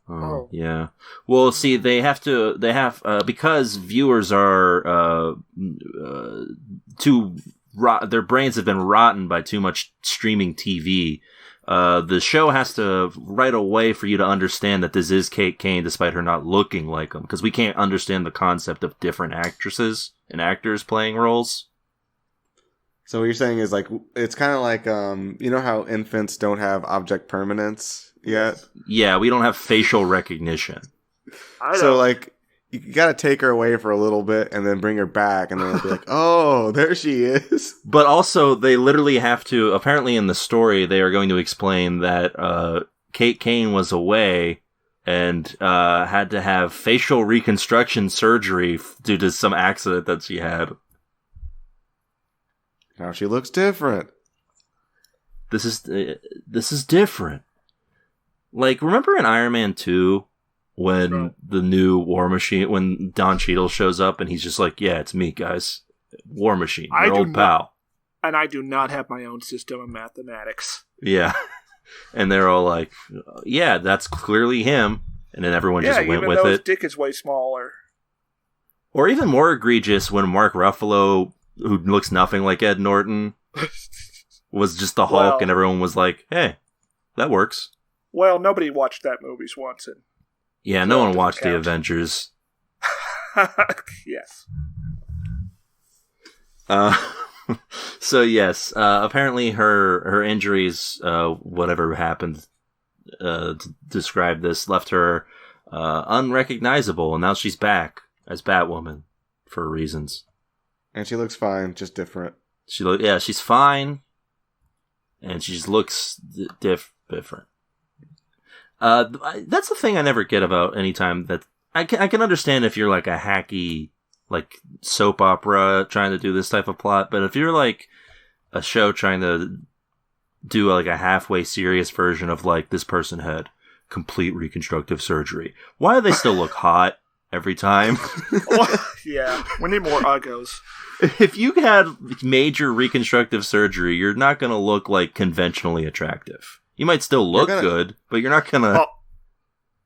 Speaker 1: Oh, yeah. Well, see, because viewers are their brains have been rotten by too much streaming TV. The show has to right away for you to understand that this is Kate Kane, despite her not looking like him, because we can't understand the concept of different actresses and actors playing roles.
Speaker 3: So what you're saying is like it's kind of like you know how infants don't have object permanence yet?
Speaker 1: Yeah, we don't have facial recognition.
Speaker 3: So like you gotta take her away for a little bit and then bring her back and then it'll be like, oh, there she is.
Speaker 1: But also they literally have to, apparently in the story they are going to explain that Kate Kane was away and had to have facial reconstruction surgery due to some accident that she had.
Speaker 3: Now she looks different.
Speaker 1: This is different. Like, remember in Iron Man 2 when the new War Machine, when Don Cheadle shows up and he's just like, yeah, it's me, guys. War Machine, your old pal.
Speaker 5: And I do not have my own system of mathematics.
Speaker 1: Yeah. And they're all like, yeah, that's clearly him. And then everyone just went with it.
Speaker 5: Yeah, even though his dick is way smaller.
Speaker 1: Or even more egregious when Mark Ruffalo, who looks nothing like Ed Norton, was just the Hulk, and everyone was like, hey, that works.
Speaker 5: Well, nobody watched that movie, Swanson.
Speaker 1: Yeah, no one watched the Avengers.
Speaker 5: Yes.
Speaker 1: So yes, apparently her injuries, whatever happened to describe this, left her unrecognizable, and now she's back as Batwoman for reasons.
Speaker 3: And she looks fine, just different.
Speaker 1: She's fine, and she just looks different. That's the thing I never get about any time that I can understand if you're like a hacky, like soap opera trying to do this type of plot, but if you're like a show trying to do like a halfway serious version of like this person had complete reconstructive surgery, why do they still look hot every time?
Speaker 5: Yeah, we need more uggos.
Speaker 1: If you had major reconstructive surgery, you're not going to look like conventionally attractive. You might still look good, but you're not going to...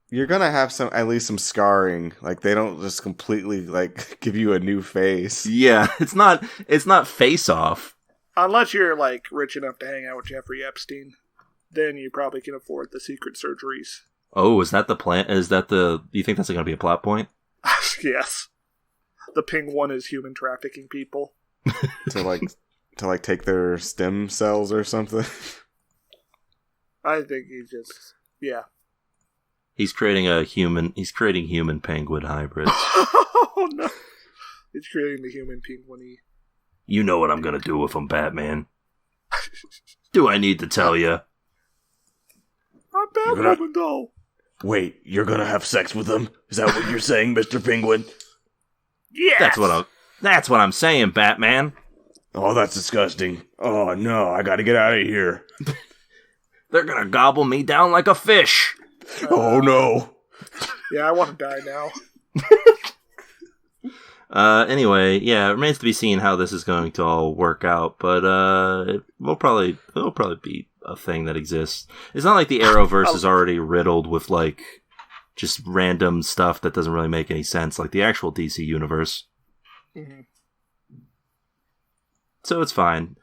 Speaker 3: You're going to have at least some scarring. Like, they don't just completely, like, give you a new face.
Speaker 1: Yeah, it's not face off.
Speaker 5: Unless you're, like, rich enough to hang out with Jeffrey Epstein. Then you probably can afford the secret surgeries.
Speaker 1: Oh, is that the plan? Do you think that's going to be a plot point?
Speaker 5: Yes. The Ping one is human trafficking people.
Speaker 3: to take their stem cells or something?
Speaker 5: I think yeah.
Speaker 1: He's creating human penguin hybrids.
Speaker 5: Oh no. He's creating the human penguin-y.
Speaker 1: You know what I'm gonna do with him, Batman. Do I need to tell you?
Speaker 5: I'm Batwoman, though.
Speaker 2: Wait, you're gonna have sex with him? Is that what you're saying, Mr. Penguin?
Speaker 5: Yes!
Speaker 1: That's what I'm saying, Batman.
Speaker 2: Oh, that's disgusting. Oh no, I gotta get out of here.
Speaker 1: They're gonna gobble me down like a fish.
Speaker 2: Oh no.
Speaker 5: Yeah, I want to die now.
Speaker 1: Anyway, yeah, it remains to be seen how this is going to all work out, but it'll probably be a thing that exists. It's not like the Arrowverse is already riddled with like just random stuff that doesn't really make any sense, like the actual DC universe.
Speaker 5: Mm-hmm.
Speaker 1: So it's fine.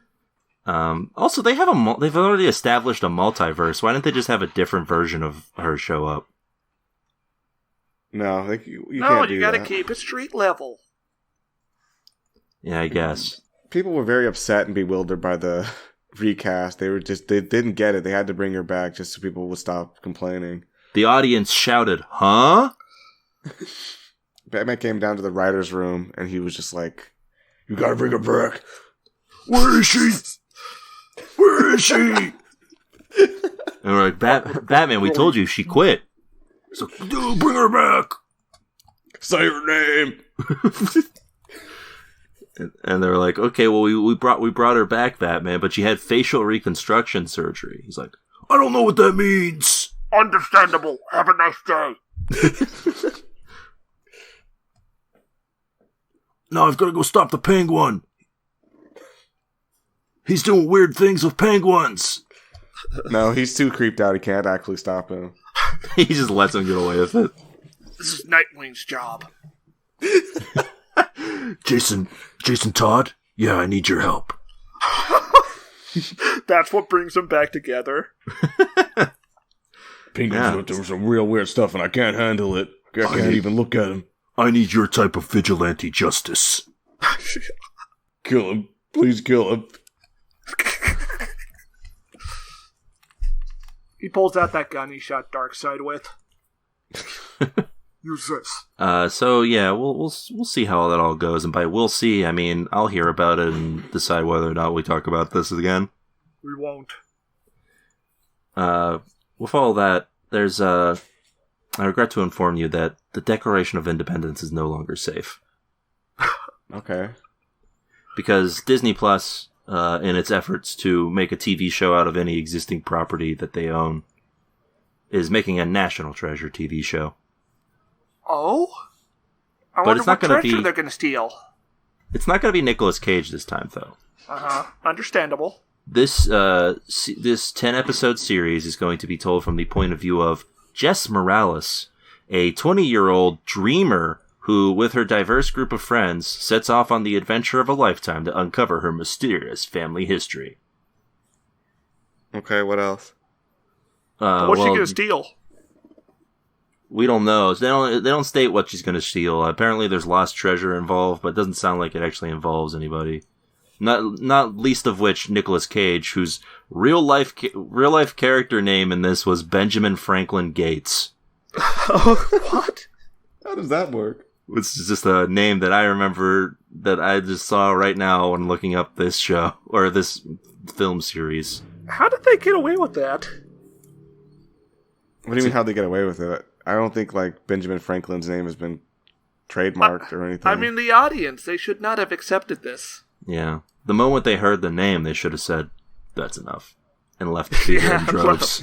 Speaker 1: Also, they've already established a multiverse. Why didn't they just have a different version of her show up?
Speaker 3: No, you can't do that.
Speaker 5: No, you gotta keep it street level.
Speaker 1: Yeah, I guess.
Speaker 3: People were very upset and bewildered by the recast. They didn't get it. They had to bring her back just so people would stop complaining.
Speaker 1: The audience shouted, huh?
Speaker 3: Batman came down to the writer's room and he was just like,
Speaker 2: you gotta bring her back.
Speaker 3: Where is she? Where is she?
Speaker 1: And we're like, Batman, we told you she quit. So, dude, bring her back.
Speaker 2: Say her name.
Speaker 1: And they're like, okay, well, we brought her back, Batman, but she had facial reconstruction surgery. He's like, I don't know what that means.
Speaker 5: Understandable. Have a nice day.
Speaker 1: Now I've got to go stop the penguin. He's doing weird things with penguins.
Speaker 3: No, he's too creeped out. He can't actually stop him.
Speaker 1: He just lets him get away with it.
Speaker 5: This is Nightwing's job.
Speaker 1: Jason Todd? Yeah, I need your help.
Speaker 5: That's what brings them back together.
Speaker 2: Penguin's doing some real weird stuff and I can't handle it. I can't even look at him.
Speaker 1: I need your type of vigilante justice.
Speaker 2: Kill him. Please kill him.
Speaker 5: He pulls out that gun he shot Darkseid with. Use this.
Speaker 1: So yeah, we'll see how that all goes, and by we'll see, I mean I'll hear about it and decide whether or not we talk about this again.
Speaker 5: We won't.
Speaker 1: With all that, there's I regret to inform you that the Declaration of Independence is no longer safe.
Speaker 3: Okay.
Speaker 1: Because Disney Plus, in its efforts to make a TV show out of any existing property that they own, is making a National Treasure TV show.
Speaker 5: Oh? I
Speaker 1: But
Speaker 5: wonder
Speaker 1: it's not
Speaker 5: what
Speaker 1: gonna
Speaker 5: treasure
Speaker 1: be-
Speaker 5: they're going to steal.
Speaker 1: It's not going to be Nicolas Cage this time, though.
Speaker 5: Understandable.
Speaker 1: This 10-episode series is going to be told from the point of view of Jess Morales, a 20-year-old dreamer who, with her diverse group of friends, sets off on the adventure of a lifetime to uncover her mysterious family history.
Speaker 3: Okay, what else?
Speaker 5: What's she going to steal?
Speaker 1: We don't know. They don't state what she's going to steal. Apparently there's lost treasure involved, but it doesn't sound like it actually involves anybody. Not least of which Nicolas Cage, whose real life character name in this was Benjamin Franklin Gates.
Speaker 5: What?
Speaker 3: How does that work?
Speaker 1: Which is just a name that I remember that I just saw right now when looking up this show, or this film series.
Speaker 5: How did they get away with that?
Speaker 3: What do you mean, how'd they get away with it? I don't think, like, Benjamin Franklin's name has been trademarked or anything.
Speaker 5: I mean, the audience, they should not have accepted this.
Speaker 1: Yeah. The moment they heard the name, they should have said, that's enough. And left the theater in droves.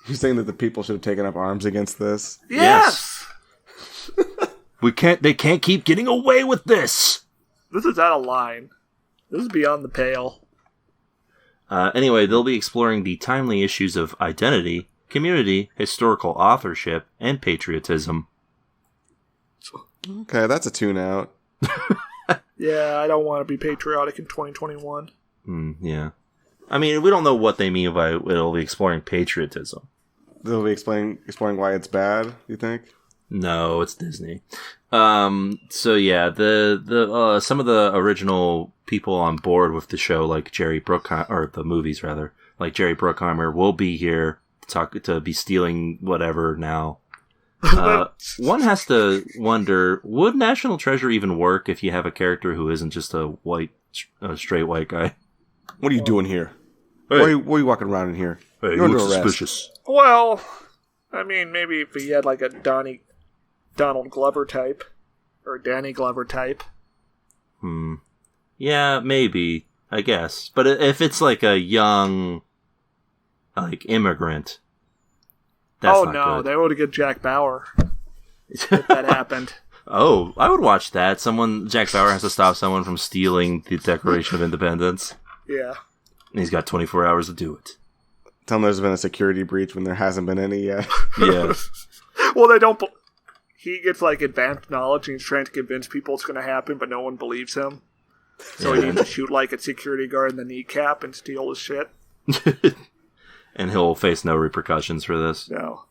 Speaker 3: You're saying that the people should have taken up arms against this?
Speaker 5: Yes!
Speaker 1: They can't keep getting away with this!
Speaker 5: This is out of line. This is beyond the pale.
Speaker 1: Anyway, they'll be exploring the timely issues of identity, community, historical authorship, and patriotism.
Speaker 3: Okay, that's a tune out.
Speaker 5: Yeah, I don't want to be patriotic in 2021.
Speaker 1: Yeah. I mean, we don't know what they mean by it'll be exploring patriotism.
Speaker 3: They'll be exploring why it's bad, you think?
Speaker 1: No, it's Disney. So yeah, the some of the original people on board with the show, like Jerry Bruckheimer, or the movies rather, like Jerry Bruckheimer, will be here to be stealing whatever now. One has to wonder, would National Treasure even work if you have a character who isn't just a straight white guy?
Speaker 3: What are you doing here?
Speaker 1: Hey.
Speaker 3: Why are you walking around in here?
Speaker 1: Hey,
Speaker 3: You're
Speaker 1: you
Speaker 3: under
Speaker 1: look
Speaker 3: arrest.
Speaker 1: suspicious.
Speaker 5: Well, I mean, maybe if he had like a Donald Glover type, or a Danny Glover type.
Speaker 1: Yeah, maybe, I guess. But if it's like a young, like, immigrant, that's not
Speaker 5: no,
Speaker 1: good.
Speaker 5: they would have get Jack Bauer if that happened.
Speaker 1: Oh, I would watch that. Jack Bauer has to stop someone from stealing the Declaration of Independence.
Speaker 5: Yeah.
Speaker 1: And he's got 24 hours to do it.
Speaker 3: Tell them there's been a security breach when there hasn't been any yet.
Speaker 1: Yeah.
Speaker 5: Well, they don't. He gets like advanced knowledge, and he's trying to convince people it's going to happen, but no one believes him. So he needs to shoot like a security guard in the kneecap and steal his shit.
Speaker 1: And he'll face no repercussions for this.
Speaker 5: No.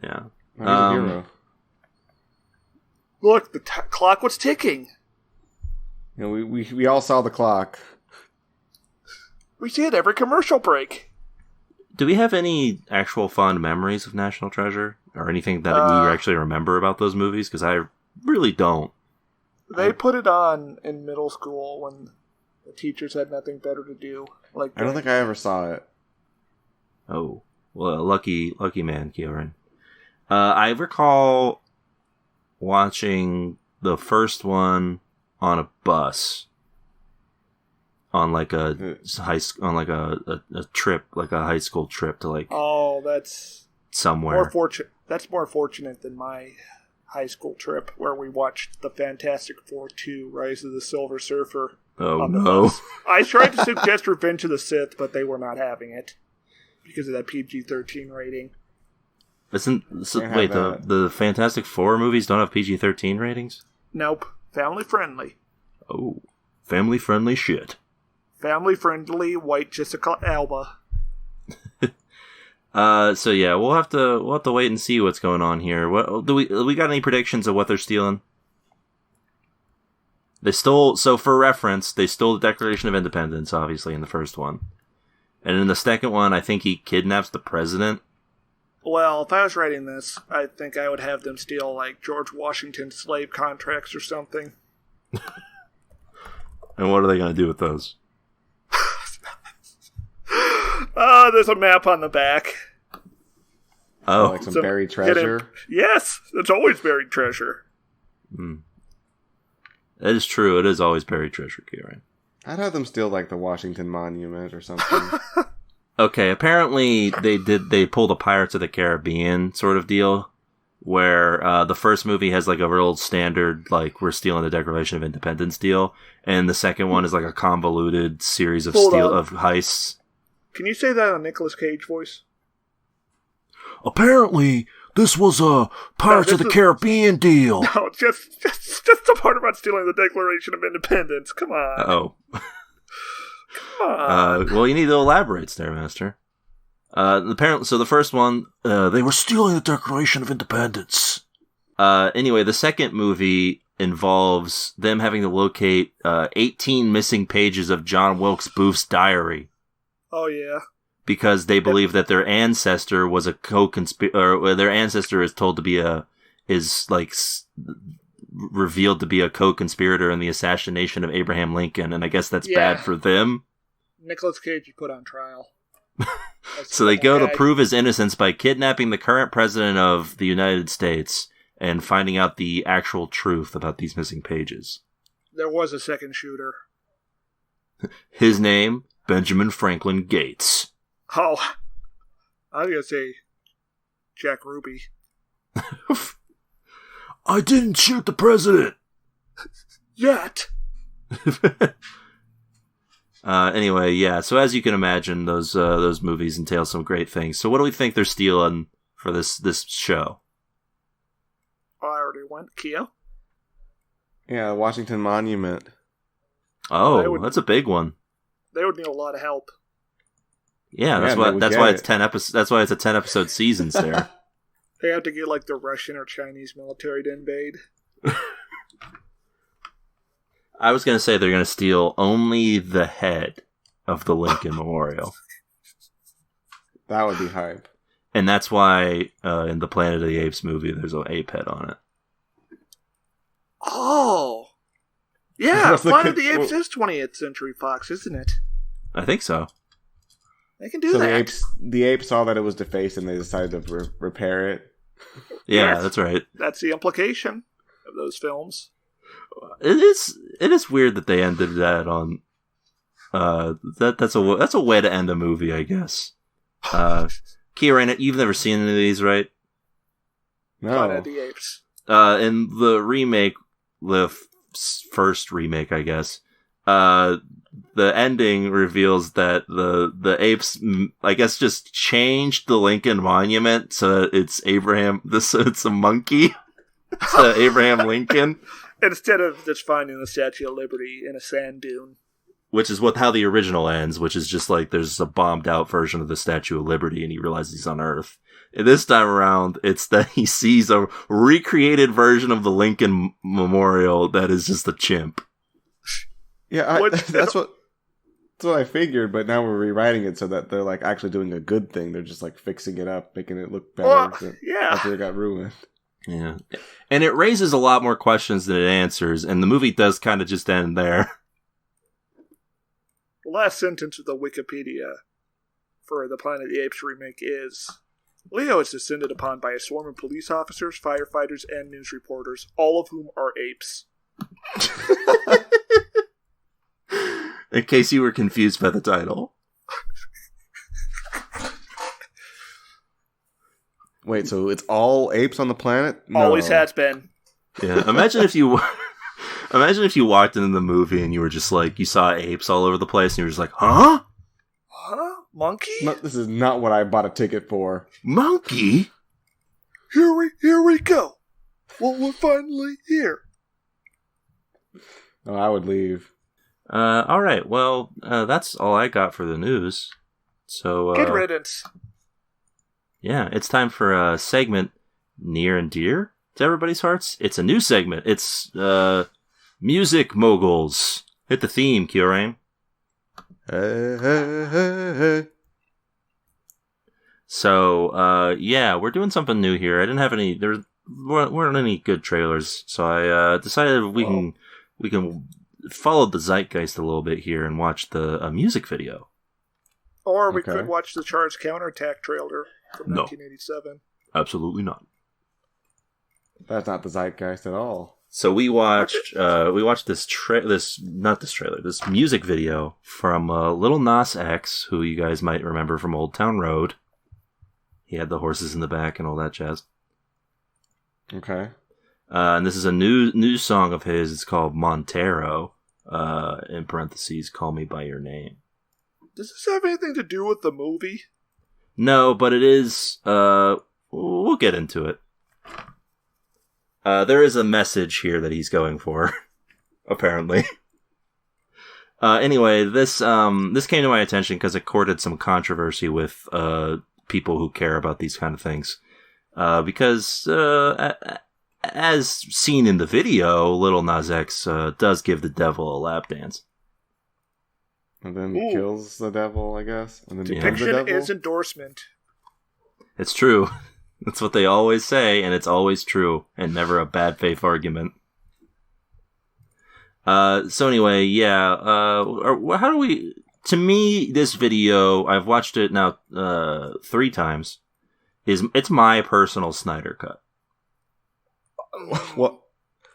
Speaker 1: Yeah.
Speaker 3: He's a hero.
Speaker 5: Look, the clock was ticking.
Speaker 3: You know, we all saw the clock.
Speaker 5: We see it every commercial break.
Speaker 1: Do we have any actual fond memories of National Treasure? Or anything that we actually remember about those movies? Because I really don't.
Speaker 5: They put it on in middle school when the teachers had nothing better to do. Like
Speaker 3: I don't think I ever saw it.
Speaker 1: Oh. Well, lucky man, Kieran. I recall watching the first one on a bus. On like a trip, like a high school trip to like.
Speaker 5: Oh, that's
Speaker 1: somewhere.
Speaker 5: More fortunate. That's more fortunate than my high school trip where we watched the Fantastic Four 2: Rise of the Silver Surfer.
Speaker 1: Oh no!
Speaker 5: I tried to suggest Revenge of the Sith, but they were not having it because of that PG-13 rating.
Speaker 1: The Fantastic Four movies don't have PG-13 ratings?
Speaker 5: Nope, family friendly.
Speaker 1: Oh, family friendly shit.
Speaker 5: Family friendly white Jessica Alba.
Speaker 1: So yeah, we'll have to wait and see what's going on here. What do we got any predictions of what they're stealing? So for reference, they stole the Declaration of Independence, obviously, in the first one. And in the second one, I think he kidnaps the president.
Speaker 5: Well, if I was writing this, I think I would have them steal, like, George Washington's slave contracts or something.
Speaker 1: And what are they going to do with those?
Speaker 5: There's a map on the back.
Speaker 1: Oh.
Speaker 3: Like some buried treasure?
Speaker 5: Yes, it's always buried treasure.
Speaker 1: That is true. It is always buried treasure, Kieran.
Speaker 3: I'd have them steal, like, the Washington Monument or something.
Speaker 1: Okay, apparently they pulled a Pirates of the Caribbean sort of deal, where the first movie has like a real standard, like, we're stealing the Declaration of Independence deal, and the second one is like a convoluted series of of heists.
Speaker 5: Can you say that in a Nicolas Cage voice?
Speaker 2: Apparently, this was a Pirates of the Caribbean deal.
Speaker 5: No, just the part about stealing the Declaration of Independence. Come on.
Speaker 1: Uh-oh.
Speaker 5: Come on.
Speaker 1: Well, you need to elaborate, Stairmaster. Apparently, so the first one,
Speaker 2: They were stealing the Declaration of Independence.
Speaker 1: anyway, the second movie involves them having to locate 18 missing pages of John Wilkes Booth's diary.
Speaker 5: Oh, yeah.
Speaker 1: Because they believe that their ancestor was a or their ancestor is told to be revealed to be a co-conspirator in the assassination of Abraham Lincoln, and I guess that's bad for them.
Speaker 5: Nicolas Cage you put on trial.
Speaker 1: So they go to prove his innocence by kidnapping the current president of the United States and finding out the actual truth about these missing pages.
Speaker 5: There was a second shooter.
Speaker 1: His name, Benjamin Franklin Gates.
Speaker 5: Oh, I was going to say Jack Ruby.
Speaker 2: I didn't shoot the president.
Speaker 5: Yet.
Speaker 1: Anyway, yeah, so as you can imagine, those movies entail some great things. So what do we think they're stealing for this show?
Speaker 5: I already went. Kia?
Speaker 3: Yeah, Washington Monument.
Speaker 1: Oh, that's a big one.
Speaker 5: They would need a lot of help.
Speaker 1: Yeah, that's why it's 10 episodes. That's why it's a 10-episode season, Sarah.
Speaker 5: They have to get like the Russian or Chinese military to invade.
Speaker 1: I was gonna say they're gonna steal only the head of the Lincoln Memorial.
Speaker 3: That would be hype.
Speaker 1: And that's why in the Planet of the Apes movie, there's an ape head on it.
Speaker 5: Oh, yeah. Planet of the Apes is 20th Century Fox, isn't it?
Speaker 1: I think so.
Speaker 5: They can do that.
Speaker 3: The ape saw that it was defaced and they decided to repair it.
Speaker 1: Yeah, that's right.
Speaker 5: That's the implication of those films.
Speaker 1: It is weird that they ended that on. That's a way to end a movie, I guess. Kieran, you've never seen any of these, right?
Speaker 3: No.
Speaker 5: Planet of the Apes.
Speaker 1: In the remake, the first remake, I guess. The ending reveals that the apes, I guess, just changed the Lincoln Monument so that it's it's a monkey. So Abraham Lincoln.
Speaker 5: Instead of just finding the Statue of Liberty in a sand dune.
Speaker 1: Which is how the original ends, which is just like there's a bombed out version of the Statue of Liberty and he realizes he's on Earth. And this time around, it's that he sees a recreated version of the Lincoln Memorial that is just a chimp.
Speaker 3: Yeah, that's what I figured, but now we're rewriting it so that they're like actually doing a good thing. They're just like fixing it up, making it look better after it got ruined.
Speaker 1: Yeah. And it raises a lot more questions than it answers, and the movie does kind of just end there.
Speaker 5: The last sentence of the Wikipedia for the Planet of the Apes remake is, Leo is descended upon by a swarm of police officers, firefighters, and news reporters, all of whom are apes.
Speaker 1: In case you were confused by the title.
Speaker 3: Wait, so it's all apes on the planet? No.
Speaker 5: Always has been.
Speaker 1: Yeah, imagine if you walked into the movie and you were just like, you saw apes all over the place and you were just like, huh?
Speaker 5: Huh? Monkey?
Speaker 3: No, this is not what I bought a ticket for.
Speaker 1: Monkey?
Speaker 5: Here we go. Well, we're finally here.
Speaker 3: Oh, I would leave.
Speaker 1: All right. Well, that's all I got for the news. So,
Speaker 5: good riddance.
Speaker 1: Yeah, it's time for a segment near and dear to everybody's hearts. It's a new segment. It's Music Moguls. Hit the theme, Kieran.
Speaker 3: Hey, hey, hey, hey.
Speaker 1: So, yeah, we're doing something new here. I didn't have any. There weren't any good trailers, so I decided we can follow the zeitgeist a little bit here and watch the music video.
Speaker 5: Or we
Speaker 3: Okay.
Speaker 5: could watch the Charged Counterattack trailer from
Speaker 1: No.
Speaker 5: 1987.
Speaker 1: Absolutely not.
Speaker 3: That's not the zeitgeist at all.
Speaker 1: So we watched this music video from Lil Nas X, who you guys might remember from Old Town Road. He had the horses in the back and all that jazz.
Speaker 3: Okay.
Speaker 1: And this is a new song of his. It's called Montero. In parentheses, Call Me By Your Name.
Speaker 5: Does this have anything to do with the movie?
Speaker 1: No, but it is. We'll get into it. There is a message here that he's going for, apparently. Anyway, this came to my attention because it courted some controversy with people who care about these kind of things. Because as seen in the video, Lil Nas X does give the devil a lap dance.
Speaker 3: And then he kills the devil, I guess. And then he kills the
Speaker 5: Depiction
Speaker 3: devil.
Speaker 5: is endorsement.
Speaker 1: It's true. That's what they always say, and it's always true, and never a bad faith argument. So anyway, yeah. How do we? To me, this video, I've watched it now 3 times. It's my personal Snyder cut.
Speaker 3: What?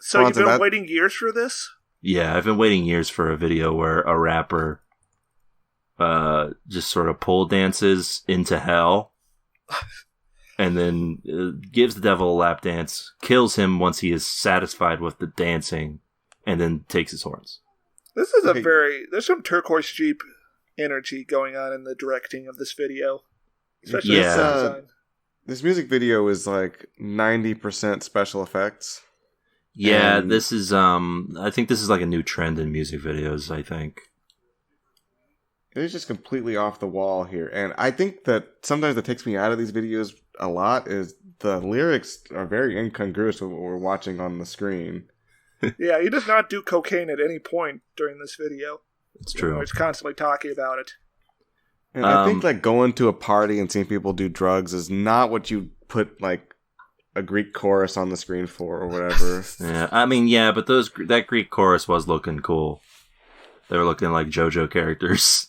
Speaker 5: So
Speaker 3: Well,
Speaker 5: you've
Speaker 3: so
Speaker 5: been
Speaker 3: that-
Speaker 5: waiting years for this?
Speaker 1: Yeah, I've been waiting years for a video where a rapper just sort of pole dances into hell. And then gives the devil a lap dance, kills him once he is satisfied with the dancing, and then takes his horns.
Speaker 5: This is
Speaker 3: Okay.
Speaker 5: there's some turquoise Jeep energy going on in the directing of this video. Especially
Speaker 1: Yeah.
Speaker 5: the sound design.
Speaker 3: This music video is like 90% special effects.
Speaker 1: Yeah,
Speaker 3: And-
Speaker 1: this is, I think this is like a new trend in music videos, I think.
Speaker 3: It is just completely off the wall here. And I think that sometimes that takes me out of these videos a lot is the lyrics are very incongruous with what we're watching on the screen.
Speaker 5: Yeah, he does not do cocaine at any point during this video.
Speaker 1: It's true.
Speaker 5: He's constantly talking about it.
Speaker 3: And I think like going to a party and seeing people do drugs is not what you put like a Greek chorus on the screen for or whatever.
Speaker 1: Yeah, I mean, yeah, but that Greek chorus was looking cool. They were looking like JoJo characters.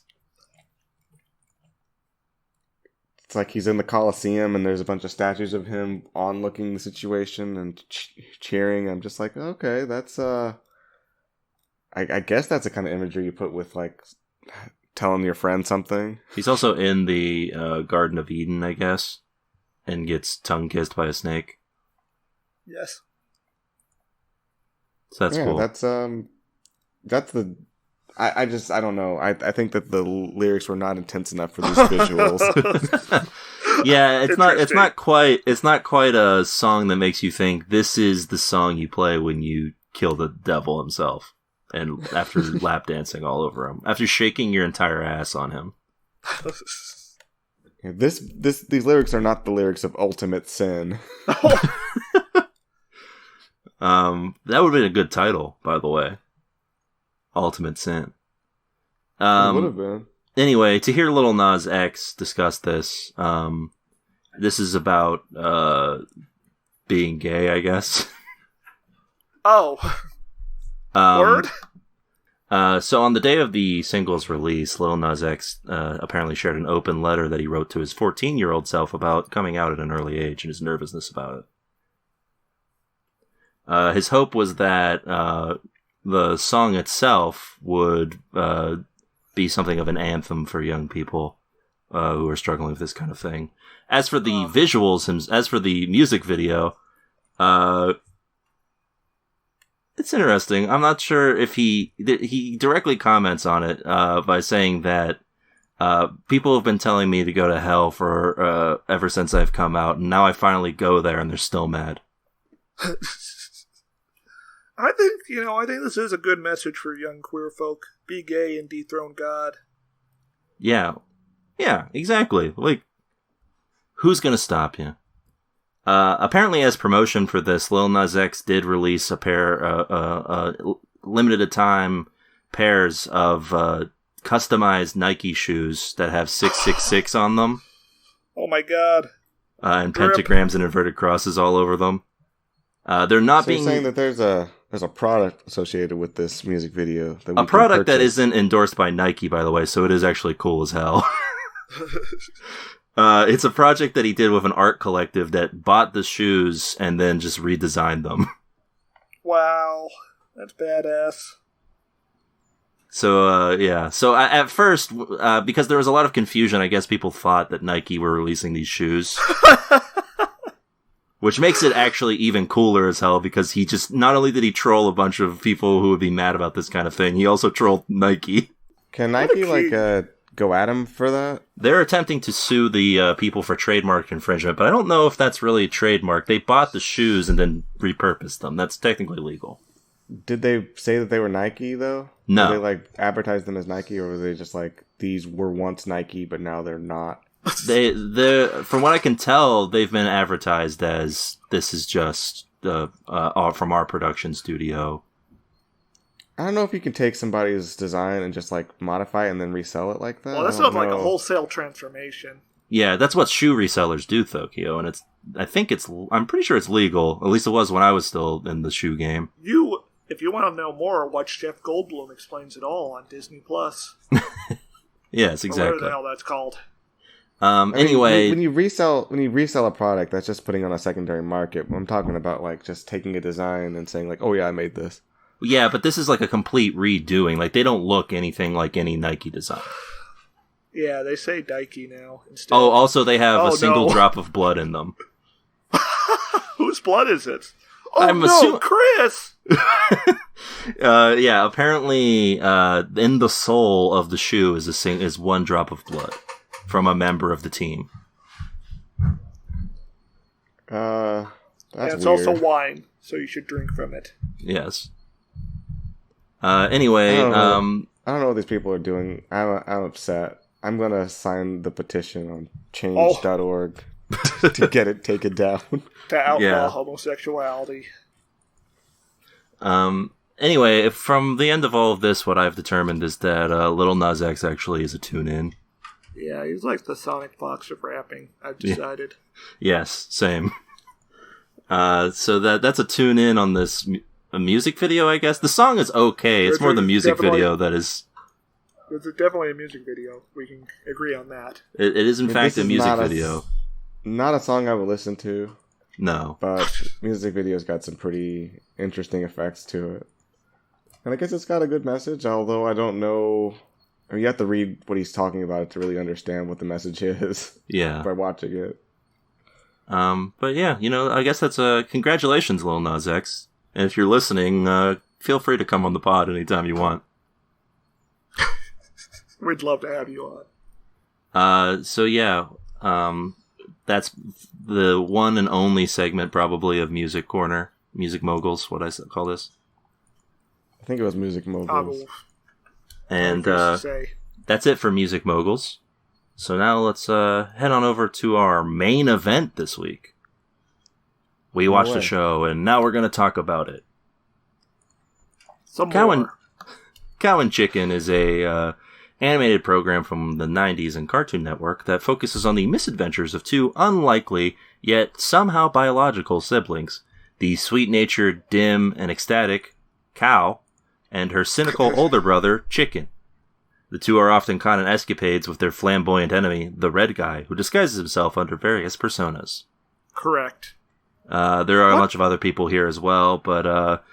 Speaker 3: It's like he's in the Coliseum and there's a bunch of statues of him onlooking the situation and cheering. I'm just like, okay, that's I guess that's the kind of imagery you put with like telling your friend something.
Speaker 1: He's also in the Garden of Eden, I guess, and gets tongue kissed by a snake.
Speaker 5: Yes.
Speaker 1: So that's cool.
Speaker 3: That's the. I don't know. I think that the lyrics were not intense enough for these visuals.
Speaker 1: Yeah, it's
Speaker 5: Interesting.
Speaker 1: not quite a song that makes you think this is the song you play when you kill the devil himself, and after lap dancing all over him, after shaking your entire ass on him.
Speaker 3: Yeah, these lyrics are not the lyrics of Ultimate Sin.
Speaker 1: That would have been a good title, by the way. Ultimate Sin.
Speaker 3: It would have been.
Speaker 1: Anyway, to hear Lil Nas X discuss this, this is about being gay, I guess.
Speaker 5: Oh, word?
Speaker 1: So on the day of the single's release, Lil Nas X apparently shared an open letter that he wrote to his 14-year-old self about coming out at an early age and his nervousness about it. His hope was that the song itself would be something of an anthem for young people who are struggling with this kind of thing. As for the visuals, as for the music video, it's interesting. I'm not sure if he directly comments on it by saying that people have been telling me to go to hell for ever since I've come out, and now I finally go there, and they're still mad.
Speaker 5: I think this is a good message for young queer folk. Be gay and dethrone God.
Speaker 1: Yeah, exactly. Like, who's gonna stop you? Apparently, as promotion for this, Lil Nas X did release a pair, limited time pairs of customized Nike shoes that have 666 on them.
Speaker 5: Oh my god.
Speaker 1: And pentagrams and inverted crosses all over them. They're not being...
Speaker 3: You're saying that there's a product associated with this music video. That
Speaker 1: a product that isn't endorsed by Nike, by the way, so it is actually cool as hell. It's a project that he did with an art collective that bought the shoes and then just redesigned them.
Speaker 5: Wow. That's badass.
Speaker 1: So, yeah. So, at first, because there was a lot of confusion, I guess people thought that Nike were releasing these shoes. Which makes it actually even cooler as hell, because he just, not only did he troll a bunch of people who would be mad about this kind of thing, he also trolled Nike.
Speaker 3: Can Nike, go at him for that?
Speaker 1: They're attempting to sue the people for trademark infringement, but I don't know if that's really trademark. They bought the shoes and then repurposed them. That's technically legal.
Speaker 3: Did they say that they were Nike, though?
Speaker 1: No.
Speaker 3: Did they, advertise them as Nike, or were they just these were once Nike, but now they're not?
Speaker 1: From what I can tell, they've been advertised as, this is just from our production studio.
Speaker 3: I don't know if you can take somebody's design and just modify it and then resell it like that.
Speaker 5: Well, that sounds like a wholesale transformation.
Speaker 1: Yeah, that's what shoe resellers do, Thokio, and I'm pretty sure it's legal. At least it was when I was still in the shoe game.
Speaker 5: If you want to know more, watch Jeff Goldblum explains it all on Disney Plus.
Speaker 1: Yes, exactly.
Speaker 5: Or whatever the hell that's called.
Speaker 1: Anyway,
Speaker 3: when you resell a product, that's just putting on a secondary market. I'm talking about just taking a design and saying oh yeah, I made this.
Speaker 1: Yeah, but this is a complete redoing. They don't look anything like any Nike design.
Speaker 5: Yeah, they say Nike now instead.
Speaker 1: Oh, also they have a single drop of blood in them.
Speaker 5: Whose blood is it? Oh Chris!
Speaker 1: Yeah, apparently in the sole of the shoe is one drop of blood from a member of the team.
Speaker 3: That's
Speaker 5: and it's
Speaker 3: weird.
Speaker 5: also wine, so you should drink from it.
Speaker 1: Yes. Anyway,
Speaker 3: I don't know what these people are doing. I'm upset. I'm gonna sign the petition on change.org to get it taken down.
Speaker 5: To outlaw homosexuality.
Speaker 1: Anyway, from the end of all of this, what I've determined is that Lil Nas X actually is a tune-in.
Speaker 5: Yeah, he's like the Sonic Fox of rapping, I've decided.
Speaker 1: Yes, same. So that's a tune-in on this a music video, I guess. The song is okay. It's more the music video that is...
Speaker 5: It's definitely a music video. We can agree on that.
Speaker 1: It is, in fact, a music video.
Speaker 3: Not a song I would listen to.
Speaker 1: No.
Speaker 3: But music video's got some pretty interesting effects to it. And I guess it's got a good message, although I don't know... you have to read what he's talking about to really understand what the message is.
Speaker 1: Yeah.
Speaker 3: By watching it.
Speaker 1: But yeah, I guess that's congratulations, Lil Nas X. And if you're listening, feel free to come on the pod anytime you want.
Speaker 5: We'd love to have you on.
Speaker 1: So yeah, that's the one and only segment probably of Music Corner. Music Moguls, what I call this.
Speaker 3: I think it was Music Moguls.
Speaker 1: And that's it for Music Moguls. So now let's head on over to our main event this week. We watched the show, and now we're going to talk about it. Cow and Chicken is a animated program from the 90s and Cartoon Network that focuses on the misadventures of two unlikely, yet somehow biological siblings. The sweet-natured, dim, and ecstatic Cow, and her cynical older brother, Chicken. The two are often caught in escapades with their flamboyant enemy, the Red Guy, who disguises himself under various personas.
Speaker 5: Correct.
Speaker 1: There are a bunch of other people here as well, but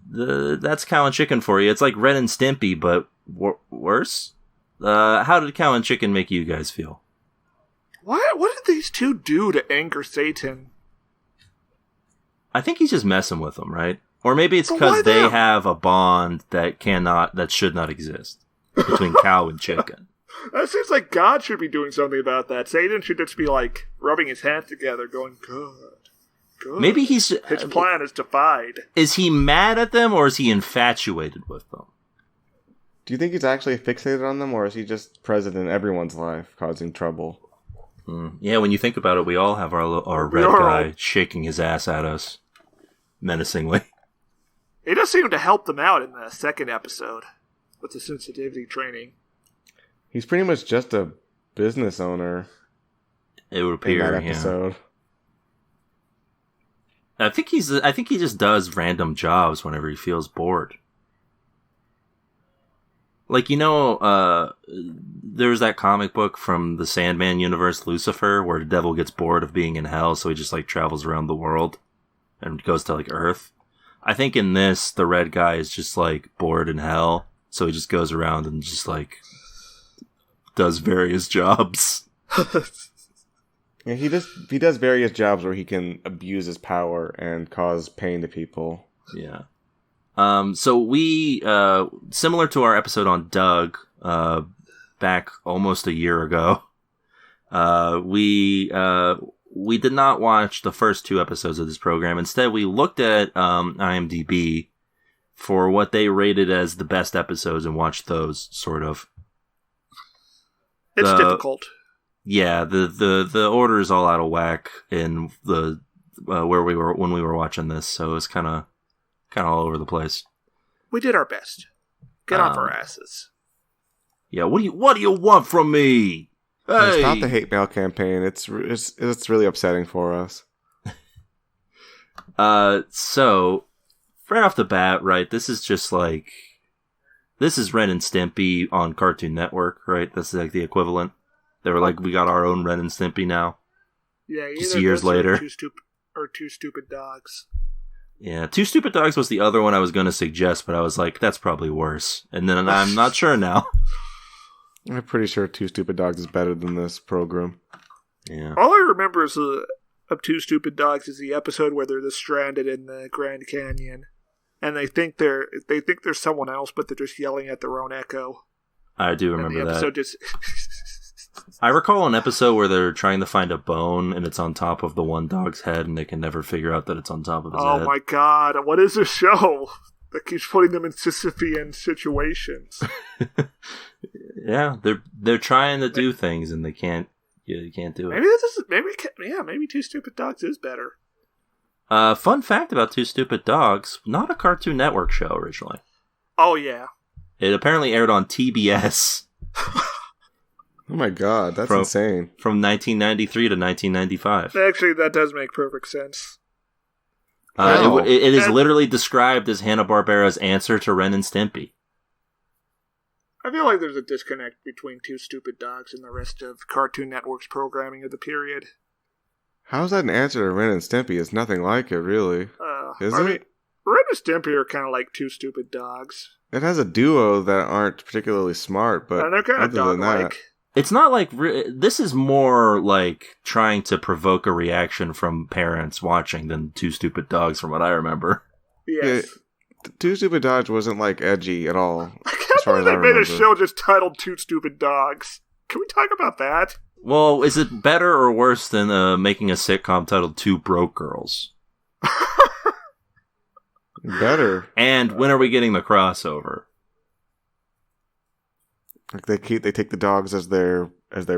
Speaker 1: that's Cow and Chicken for you. It's like Ren and Stimpy, but worse? How did Cow and Chicken make you guys feel?
Speaker 5: What did these two do to anger Satan?
Speaker 1: I think he's just messing with them, right? Or maybe it's because they have a bond that should not exist between Cow and Chicken.
Speaker 5: That seems like God should be doing something about that. Satan should just be rubbing his hands together, going, good.
Speaker 1: Maybe his
Speaker 5: plan is defied.
Speaker 1: Is he mad at them, or is he infatuated with them?
Speaker 3: Do you think he's actually fixated on them, or is he just present in everyone's life, causing trouble?
Speaker 1: Yeah, when you think about it, we all have our red guy shaking his ass at us menacingly.
Speaker 5: It does seem to help them out in the second episode with the sensitivity training.
Speaker 3: He's pretty much just a business owner.
Speaker 1: It would appear,
Speaker 3: in that episode.
Speaker 1: I think he just does random jobs whenever he feels bored. Like, there's that comic book from the Sandman universe, Lucifer, where the devil gets bored of being in hell, so he just, like, travels around the world and goes to, like, Earth. I think in this, the red guy is just, like, bored in hell, so he just goes around and just, like, does various jobs.
Speaker 3: Yeah, he does various jobs where he can abuse his power and cause pain to people.
Speaker 1: Yeah. So we, similar to our episode on Doug, back almost a year ago, we did not watch the first 2 episodes of this program. Instead, we looked at, IMDb for what they rated as the best episodes and watched those, sort of.
Speaker 5: It's difficult.
Speaker 1: Yeah, the order is all out of whack in the, where we were, when we were watching this, so it's kind of all over the place.
Speaker 5: We did our best. Get off our asses.
Speaker 1: Yeah, what do you want from me? Hey!
Speaker 3: It's not the hate mail campaign. It's really upsetting for us.
Speaker 1: So right off the bat, right? This is Ren and Stimpy on Cartoon Network, right? That's like the equivalent. They were like, we got our own Ren and Stimpy now.
Speaker 5: Yeah,
Speaker 1: just years later.
Speaker 5: Two Stupid Dogs.
Speaker 1: Yeah, Two Stupid Dogs was the other one I was going to suggest, but I was like, that's probably worse. And then I'm not sure now.
Speaker 3: I'm pretty sure Two Stupid Dogs is better than this program.
Speaker 1: Yeah.
Speaker 5: All I remember of Two Stupid Dogs is the episode where they're just stranded in the Grand Canyon, and they think there's someone else, but they're just yelling at their own echo.
Speaker 1: I do remember
Speaker 5: and the episode
Speaker 1: that.
Speaker 5: Just
Speaker 1: I recall an episode where they're trying to find a bone, and it's on top of the one dog's head, and they can never figure out that it's on top of his head.
Speaker 5: Oh my god, what is this show that keeps putting them in Sisyphean situations?
Speaker 1: Yeah, they're trying to do things, and they can't. Yeah, you can't do it.
Speaker 5: Maybe Two Stupid Dogs is better.
Speaker 1: Fun fact about Two Stupid Dogs: not a Cartoon Network show originally.
Speaker 5: Oh yeah,
Speaker 1: it apparently aired on TBS.
Speaker 3: Oh my god, that's insane.
Speaker 1: From 1993 to 1995.
Speaker 5: Actually, that does make perfect sense.
Speaker 1: It is literally described as Hanna-Barbera's answer to Ren and Stimpy.
Speaker 5: I feel like there's a disconnect between Two Stupid Dogs and the rest of Cartoon Network's programming of the period.
Speaker 3: How's that an answer to Ren and Stimpy? It's nothing like it, really. Is it?
Speaker 5: Mean, Ren and Stimpy are kind of like Two Stupid Dogs.
Speaker 3: It has a duo that aren't particularly smart, but
Speaker 5: they're kind of dog-like.
Speaker 1: It's not like... This is more like trying to provoke a reaction from parents watching than Two Stupid Dogs, from what I remember.
Speaker 5: Yes.
Speaker 3: Yeah, Two Stupid Dogs wasn't, like, edgy at all.
Speaker 5: I can't believe they made a show just titled Two Stupid Dogs. Can we talk about that?
Speaker 1: Well, is it better or worse than making a sitcom titled Two Broke Girls?
Speaker 3: Better.
Speaker 1: And when are we getting the crossover?
Speaker 3: Like they take the dogs as their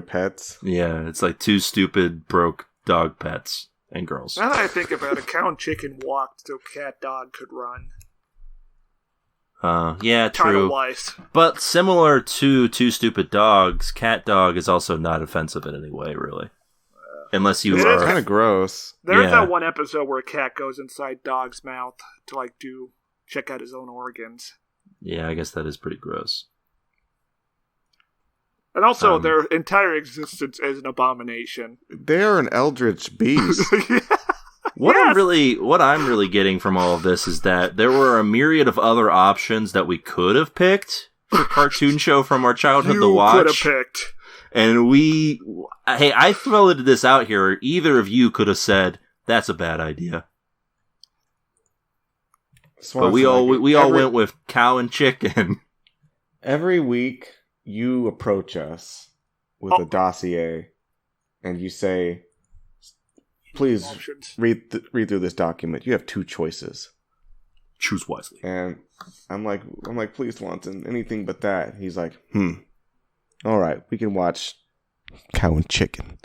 Speaker 3: pets.
Speaker 1: Yeah, it's like two stupid broke dog pets and girls.
Speaker 5: Now that I think about it, cow and chicken walked so cat dog could run.
Speaker 1: Yeah, true.
Speaker 5: Title-wise.
Speaker 1: But similar to Two Stupid Dogs, cat dog is also not offensive in any way, really. Unless you are...
Speaker 3: It's kind of gross.
Speaker 5: There's that one episode where a cat goes inside dog's mouth to check out his own organs.
Speaker 1: Yeah, I guess that is pretty gross.
Speaker 5: And also, their entire existence is an abomination.
Speaker 3: They are an eldritch beast.
Speaker 5: Yeah.
Speaker 1: What I'm really getting from all of this is that there were a myriad of other options that we could have picked for a cartoon show from our childhood to watch.
Speaker 5: You could have picked.
Speaker 1: And I floated this out here. Either of you could have said, that's a bad idea. But we all went with cow and chicken.
Speaker 3: Every week, you approach us with a dossier, and you say, please read through this document. You have two choices.
Speaker 1: Choose wisely.
Speaker 3: And I'm like, please, Swanson, anything but that. He's like, all right, we can watch cow and chicken.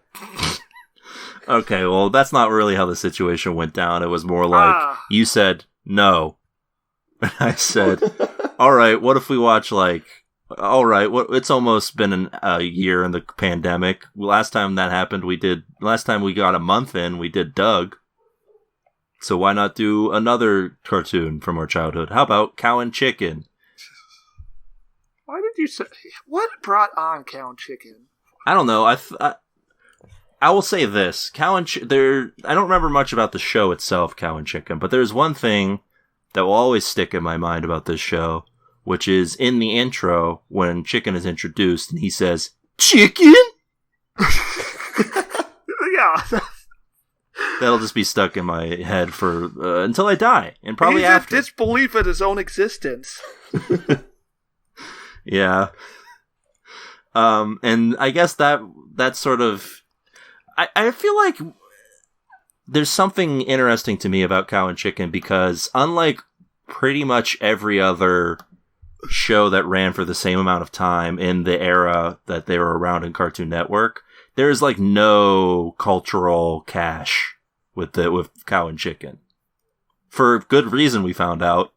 Speaker 1: Okay, well, that's not really how the situation went down. It was more like, you said no. And I said, all right, what if we watch, All right, it's almost been a year in the pandemic. Last time that happened, last time we got a month in, we did Doug. So why not do another cartoon from our childhood? How about Cow and Chicken?
Speaker 5: Why did you say... What brought on Cow and Chicken?
Speaker 1: I don't know. I will say this. Cow and I don't remember much about the show itself, Cow and Chicken, but there's one thing that will always stick in my mind about this show, which is in the intro when Chicken is introduced and he says, "Chicken?"
Speaker 5: Yeah.
Speaker 1: That'll just be stuck in my head for until I die, and probably
Speaker 5: He's
Speaker 1: after.
Speaker 5: in disbelief in his own existence.
Speaker 1: Yeah. And I guess that's sort of... I feel like there's something interesting to me about Cow and Chicken, because unlike pretty much every other show that ran for the same amount of time in the era that they were around in Cartoon Network, there's like no cultural cash with Cow and Chicken. For good reason, we found out.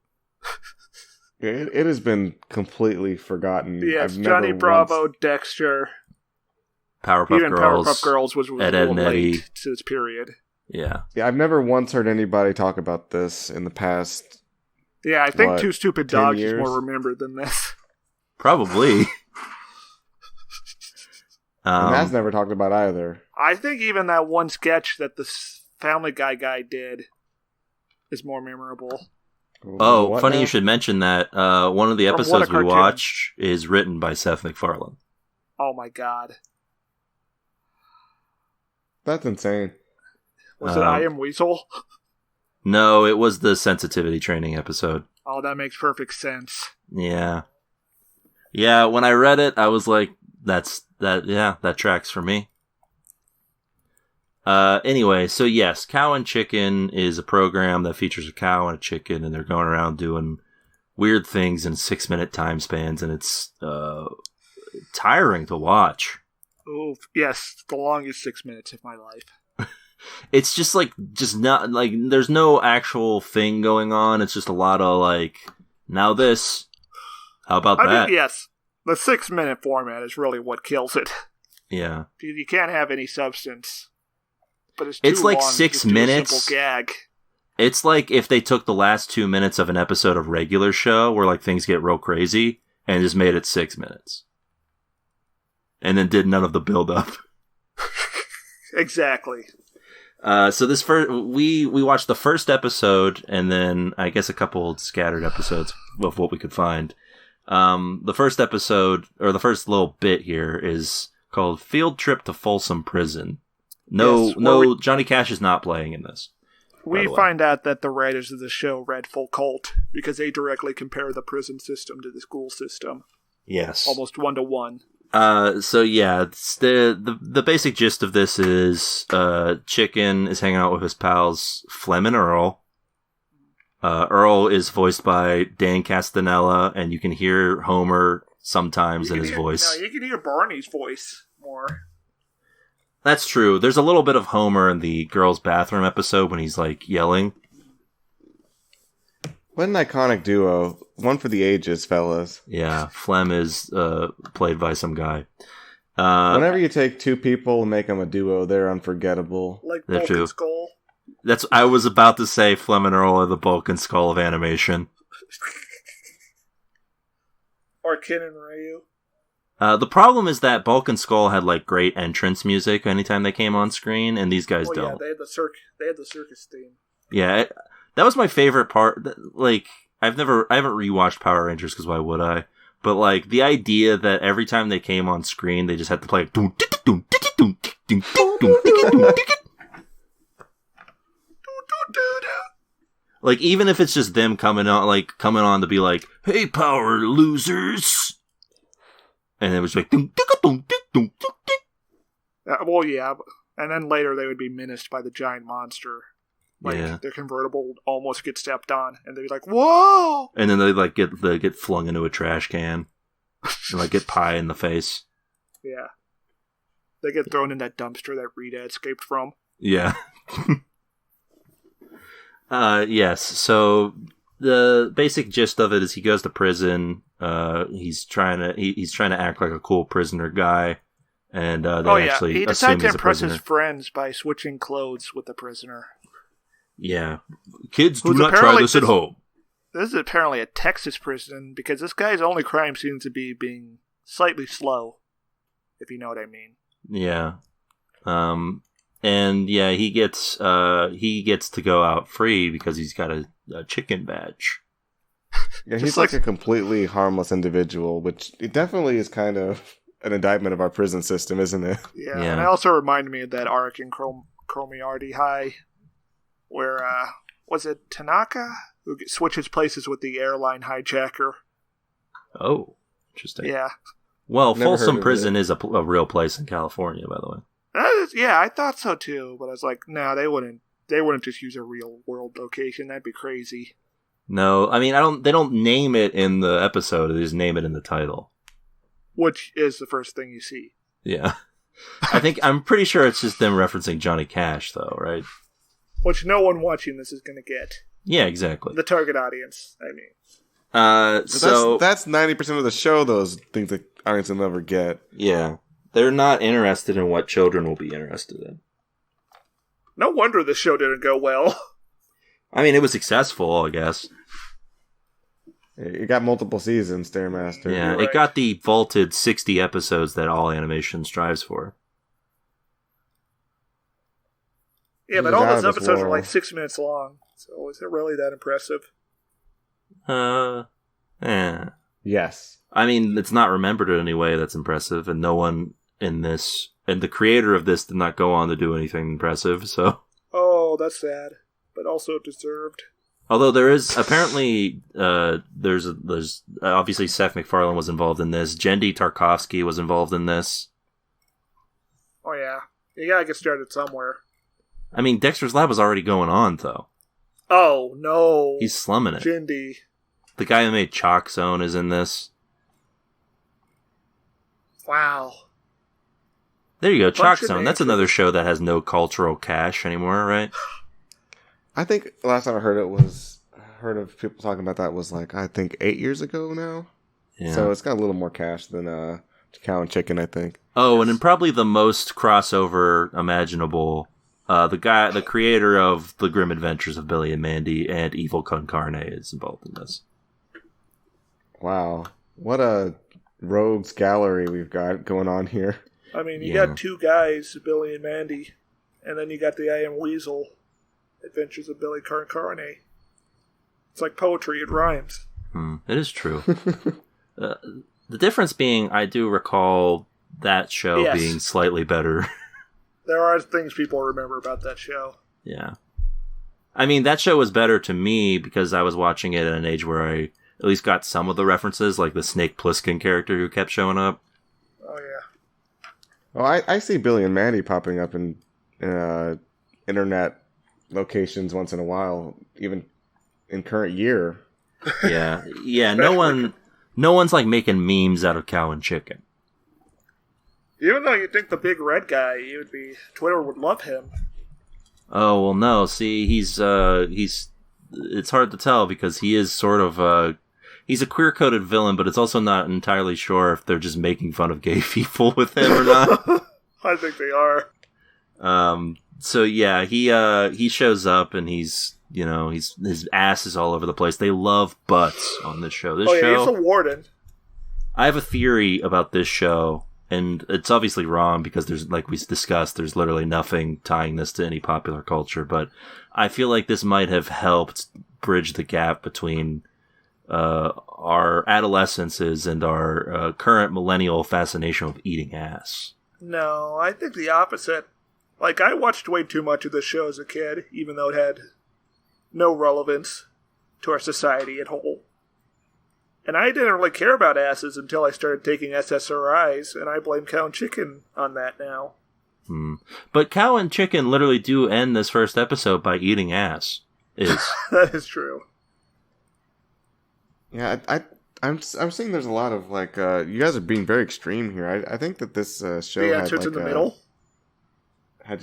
Speaker 3: It has been completely forgotten.
Speaker 5: Yes,
Speaker 3: I've
Speaker 5: Johnny
Speaker 3: never
Speaker 5: Bravo,
Speaker 3: once-
Speaker 5: Dexter.
Speaker 1: Powerpuff
Speaker 5: Even
Speaker 1: Girls.
Speaker 5: Powerpuff Girls was a
Speaker 1: Ed,
Speaker 5: little
Speaker 1: and Eddie.
Speaker 5: late to this period.
Speaker 1: Yeah.
Speaker 3: Yeah, I've never once heard anybody talk about this in the past.
Speaker 5: Yeah, I think
Speaker 3: What,
Speaker 5: Two Stupid
Speaker 3: 10
Speaker 5: Dogs is
Speaker 3: years?
Speaker 5: more remembered than this.
Speaker 1: Probably.
Speaker 3: And that's never talked about either.
Speaker 5: I think even that one sketch that the Family Guy guy did is more memorable.
Speaker 1: Oh,
Speaker 3: What
Speaker 1: funny
Speaker 3: now?
Speaker 1: you should mention that. One of the
Speaker 5: From what
Speaker 1: episodes
Speaker 5: a
Speaker 1: we
Speaker 5: cartoon.
Speaker 1: watched is written by Seth MacFarlane.
Speaker 5: Oh my god.
Speaker 3: That's insane.
Speaker 5: Was it I Am Weasel?
Speaker 1: No, it was the sensitivity training episode.
Speaker 5: Oh, that makes perfect sense.
Speaker 1: Yeah. Yeah, when I read it, I was like, that tracks for me. Anyway, so yes, Cow and Chicken is a program that features a cow and a chicken, and they're going around doing weird things in 6-minute time spans, and it's tiring to watch.
Speaker 5: Oh, yes, the longest 6 minutes of my life.
Speaker 1: It's just not like there's no actual thing going on. It's just a lot of like, now this, how about that?
Speaker 5: Yes, the 6-minute format is really what kills it.
Speaker 1: Yeah.
Speaker 5: You can't have any substance. But it's
Speaker 1: It's
Speaker 5: too
Speaker 1: like
Speaker 5: long
Speaker 1: 6
Speaker 5: just to do a
Speaker 1: minutes.
Speaker 5: simple gag.
Speaker 1: It's like if they took the last 2 minutes of an episode of regular show where like things get real crazy and just made it 6 minutes. And then did none of the build up.
Speaker 5: Exactly.
Speaker 1: So this we watched the first episode and then I guess a couple scattered episodes of what we could find. The first episode, or the first little bit here, is called Field Trip to Folsom Prison. No, Johnny Cash is not playing in this.
Speaker 5: We find out that the writers of the show read Full Cult because they directly compare the prison system to the school system.
Speaker 1: Yes.
Speaker 5: Almost 1-to-1.
Speaker 1: So yeah, it's the basic gist of this is Chicken is hanging out with his pals Flem and Earl. Earl is voiced by Dan Castanella, and you can hear Homer sometimes in his voice.
Speaker 5: No, you can hear Barney's voice more.
Speaker 1: That's true. There's a little bit of Homer in the girls' bathroom episode when he's like yelling.
Speaker 3: What an iconic duo. One for the ages, fellas.
Speaker 1: Yeah, Flem is played by some guy.
Speaker 3: Whenever you take two people and make them a duo, they're unforgettable.
Speaker 5: Like
Speaker 1: They're
Speaker 5: Bulk
Speaker 1: true.
Speaker 5: and Skull.
Speaker 1: I was about to say Flem and Earl are the bulk and skull of animation.
Speaker 5: Or Ken and Ryu.
Speaker 1: The problem is that Bulk and Skull had like great entrance music anytime they came on screen, and these guys don't.
Speaker 5: Yeah, they had the circus theme.
Speaker 1: Yeah, that was my favorite part. Like, I haven't rewatched Power Rangers because why would I? But like the idea that every time they came on screen, they just had to play. Like, even if it's just them coming on to be like, "Hey, power losers," and it was like,
Speaker 5: Well, yeah, and then later they would be menaced by the giant monster. Like,
Speaker 1: yeah,
Speaker 5: their convertible would almost get stepped on, and they'd be like, "Whoa!"
Speaker 1: and then they like get flung into a trash can, and like get pie in the face.
Speaker 5: Yeah, they get thrown in that dumpster that Rita escaped from.
Speaker 1: Yeah. Yes. So the basic gist of it is he goes to prison. He's trying to act like a cool prisoner guy, and actually
Speaker 5: he
Speaker 1: assume
Speaker 5: decides to
Speaker 1: he's a
Speaker 5: impress
Speaker 1: prisoner.
Speaker 5: his friends by switching clothes with the prisoner.
Speaker 1: Yeah, kids do
Speaker 5: Who's
Speaker 1: not try
Speaker 5: apparently
Speaker 1: this at home.
Speaker 5: This is apparently a Texas prison because this guy's only crime seems to be being slightly slow, if you know what I mean.
Speaker 1: Yeah, and yeah, he gets to go out free because he's got a chicken badge.
Speaker 3: Yeah, he's like a completely harmless individual, which it definitely is kind of an indictment of our prison system, isn't it?
Speaker 5: Yeah. And it also reminded me of that arc in Chromiarty High, where was it Tanaka who switches places with the airline hijacker?
Speaker 1: Oh, interesting.
Speaker 5: Yeah.
Speaker 1: Well,
Speaker 3: Never
Speaker 1: Folsom
Speaker 3: heard of
Speaker 1: Prison
Speaker 3: it.
Speaker 1: is a real place in California, by the way.
Speaker 5: Yeah, I thought so too, but I was like, no, they wouldn't just use a real world location. That'd be crazy.
Speaker 1: No, I mean, they don't name it in the episode. They just name it in the title.
Speaker 5: Which is the first thing you see.
Speaker 1: Yeah. I'm pretty sure it's just them referencing Johnny Cash, though, right?
Speaker 5: Which no one watching this is going to get.
Speaker 1: Yeah, exactly.
Speaker 5: The target audience, I mean.
Speaker 1: So
Speaker 3: that's 90% of the show. Those things that audience will never get.
Speaker 1: yeah, they're not interested in what children will be interested in.
Speaker 5: No wonder the show didn't go well.
Speaker 1: I mean, it was successful, I guess.
Speaker 3: It got multiple seasons, Stairmaster.
Speaker 1: Yeah,
Speaker 5: Right.
Speaker 1: it got the vaulted 60 episodes that all animation strives for.
Speaker 5: Yeah, but
Speaker 3: He's
Speaker 5: all
Speaker 3: out
Speaker 5: those
Speaker 3: of this
Speaker 5: episodes are
Speaker 3: world.
Speaker 5: like 6 minutes long. So is it really that impressive?
Speaker 3: Yes.
Speaker 1: I mean, it's not remembered in any way that's impressive, and no one in this, and the creator of this did not go on to do anything impressive, so.
Speaker 5: Oh, that's sad. But also deserved.
Speaker 1: Although there is, apparently, there's obviously Seth MacFarlane was involved in this, Jendi Tarkovsky was involved in this.
Speaker 5: Oh, yeah. You gotta get started somewhere.
Speaker 1: I mean, Dexter's Lab was already going on, though.
Speaker 5: Oh, no.
Speaker 1: He's slumming it.
Speaker 5: Jindy.
Speaker 1: The guy who made Chalk Zone is in this.
Speaker 5: Wow.
Speaker 1: There you go, Chalk
Speaker 5: Bunch of
Speaker 1: Zone.
Speaker 5: names
Speaker 1: That's
Speaker 5: for
Speaker 1: another
Speaker 5: this.
Speaker 1: show that has no cultural cash anymore, right?
Speaker 3: I think last time I heard of people talking about that was like, I think 8 years ago now.
Speaker 1: Yeah.
Speaker 3: So it's got a little more cash than Cow and Chicken, I think.
Speaker 1: Oh, and in probably the most crossover imaginable, the creator of The Grim Adventures of Billy and Mandy and Evil Con Carne is involved in this.
Speaker 3: Wow. What a rogues gallery we've got going on here.
Speaker 5: I mean, you
Speaker 1: Yeah.
Speaker 5: got two guys, Billy and Mandy, and then you got the I Am Weasel Adventures of Billy Carne. It's like poetry, it rhymes.
Speaker 1: It is true. The difference being, I do recall that show
Speaker 5: Yes.
Speaker 1: being slightly better.
Speaker 5: There are things people remember about that show.
Speaker 1: Yeah. I mean, that show was better to me because I was watching it at an age where I at least got some of the references, like the Snake Plissken character who kept showing up.
Speaker 5: Oh, yeah.
Speaker 3: Well, I see Billy and Mandy popping up in internet locations once in a while, even in current year.
Speaker 1: Yeah. Yeah, no one's like making memes out of Cow and Chicken.
Speaker 5: Even though you think the big red guy, Twitter would love him.
Speaker 1: Oh, well, no. See, he's it's hard to tell because he is sort of, he's a queer-coded villain, but it's also not entirely sure if they're just making fun of gay people with him or not.
Speaker 5: I think they are.
Speaker 1: So yeah, he shows up and his ass is all over the place. They love butts on this show.
Speaker 5: He's a warden.
Speaker 1: I have a theory about this show, and it's obviously wrong because there's, like we discussed, there's literally nothing tying this to any popular culture, but I feel like this might have helped bridge the gap between our adolescences and our current millennial fascination with eating ass.
Speaker 5: No, I think the opposite. Like, I watched way too much of this show as a kid, even though it had no relevance to our society at whole. And I didn't really care about asses until I started taking SSRIs, and I blame Cow and Chicken on that now.
Speaker 1: But Cow and Chicken literally do end this first episode by eating ass.
Speaker 5: That is true.
Speaker 3: Yeah, I'm seeing there's a lot of like you guys are being very extreme here. I think that this show
Speaker 5: The
Speaker 3: had
Speaker 5: answer's
Speaker 3: like
Speaker 5: in the middle.
Speaker 3: I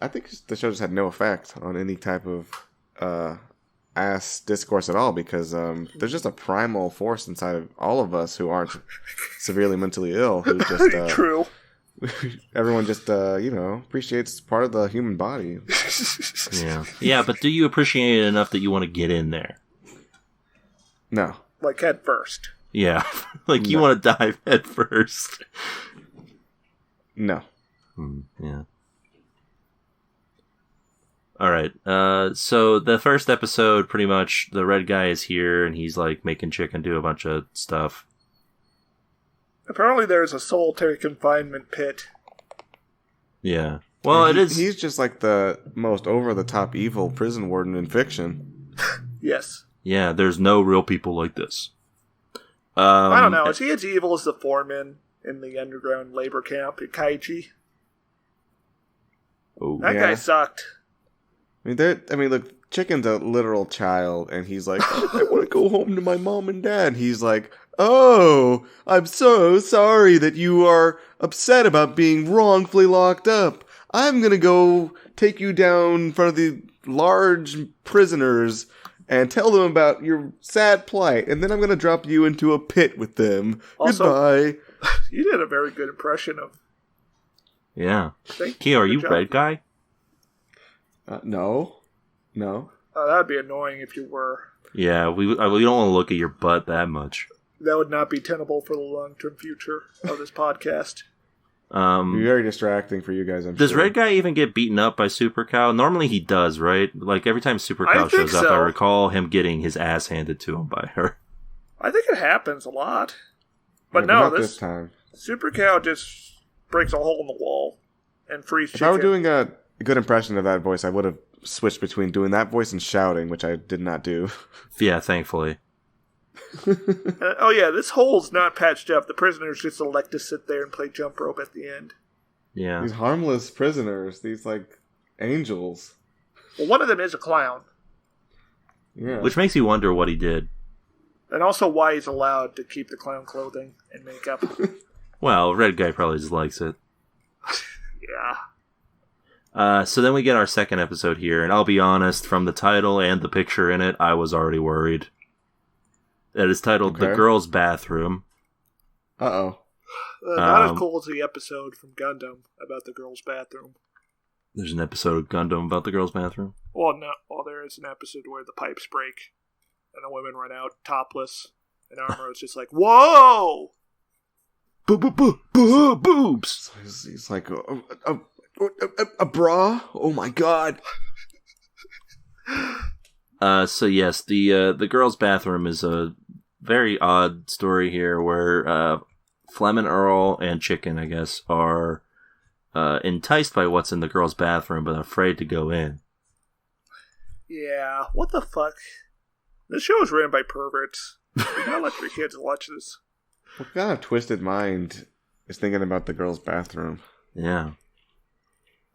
Speaker 3: think the show just had no effect on any type of ass discourse at all because there's just a primal force inside of all of us who aren't severely mentally ill. Who just
Speaker 5: True.
Speaker 3: everyone just appreciates part of the human body.
Speaker 1: Yeah, but do you appreciate it enough that you want to get in there?
Speaker 3: No,
Speaker 5: Like head first.
Speaker 1: Yeah, like you want to dive head first.
Speaker 3: no.
Speaker 1: Yeah. All right. So the first episode, pretty much, the red guy is here, and he's like making Chicken do a bunch of stuff.
Speaker 5: Apparently, there's a solitary confinement pit.
Speaker 1: Yeah. Well, it is.
Speaker 3: He's just like the most over-the-top evil prison warden in fiction.
Speaker 5: Yes.
Speaker 1: Yeah. There's no real people like this.
Speaker 5: I don't know. Is he as evil as the foreman in the underground labor camp at Kaiji?
Speaker 1: Oh,
Speaker 5: That guy sucked.
Speaker 3: I mean, look, Chicken's a literal child, and he's like, I want to go home to my mom and dad. He's like, oh, I'm so sorry that you are upset about being wrongfully locked up. I'm going to go take you down in front of the large prisoners and tell them about your sad plight, and then I'm going to drop you into a pit with them.
Speaker 5: Also,
Speaker 3: Goodbye.
Speaker 5: You did a very good impression of...
Speaker 1: Yeah.
Speaker 5: Thank
Speaker 1: Keo, are
Speaker 5: Good
Speaker 1: you
Speaker 5: job.
Speaker 1: red guy?
Speaker 3: No.
Speaker 5: That'd be annoying if you were.
Speaker 1: Yeah, we don't want to look at your butt that much.
Speaker 5: That would not be tenable for the long-term future of this podcast.
Speaker 3: It'd be very distracting for you guys, I'm
Speaker 1: Does
Speaker 3: sure.
Speaker 1: Red Guy even get beaten up by Super Cow? Normally he does, right? Like every time Super Cow
Speaker 5: I think
Speaker 1: shows up,
Speaker 5: so.
Speaker 1: I recall him getting his ass handed to him by her.
Speaker 5: I think it happens a lot. But
Speaker 3: Yeah,
Speaker 5: no,
Speaker 3: not
Speaker 5: this
Speaker 3: time.
Speaker 5: Super Cow just breaks a hole in the wall and frees
Speaker 3: If
Speaker 5: Chicken.
Speaker 3: I were doing a good impression of that voice, I would have switched between doing that voice and shouting, which I did not do.
Speaker 1: Yeah, thankfully.
Speaker 5: Oh yeah, this hole's not patched up. The prisoners just elect to sit there and play jump rope at the end.
Speaker 1: Yeah.
Speaker 3: These harmless prisoners, these like angels.
Speaker 5: Well, one of them is a clown.
Speaker 3: Yeah.
Speaker 1: Which makes you wonder what he did.
Speaker 5: And also why he's allowed to keep the clown clothing and makeup.
Speaker 1: Well, Red Guy probably just likes it.
Speaker 5: Yeah.
Speaker 1: So then we get our second episode here, and I'll be honest, from the title and the picture in it, I was already worried. It is titled The
Speaker 3: Okay.
Speaker 1: Girl's Bathroom.
Speaker 3: Uh-oh.
Speaker 5: Not as cool as the episode from Gundam about the girl's bathroom.
Speaker 1: There's an episode of Gundam about the girl's bathroom.
Speaker 5: Well, no. Well, there is an episode where the pipes break and the women run out topless, and Armoro's just like, "Whoa!"
Speaker 1: Boobs!
Speaker 3: He's like, a bra? Oh my god.
Speaker 1: So yes, the girl's bathroom is a very odd story here where Fleming, Earl, and Chicken, I guess, are enticed by what's in the girl's bathroom, but afraid to go in.
Speaker 5: Yeah, what the fuck? This show is written by perverts. Do not let your kids watch this.
Speaker 3: What kind of twisted mind is thinking about the girl's bathroom?
Speaker 1: Yeah.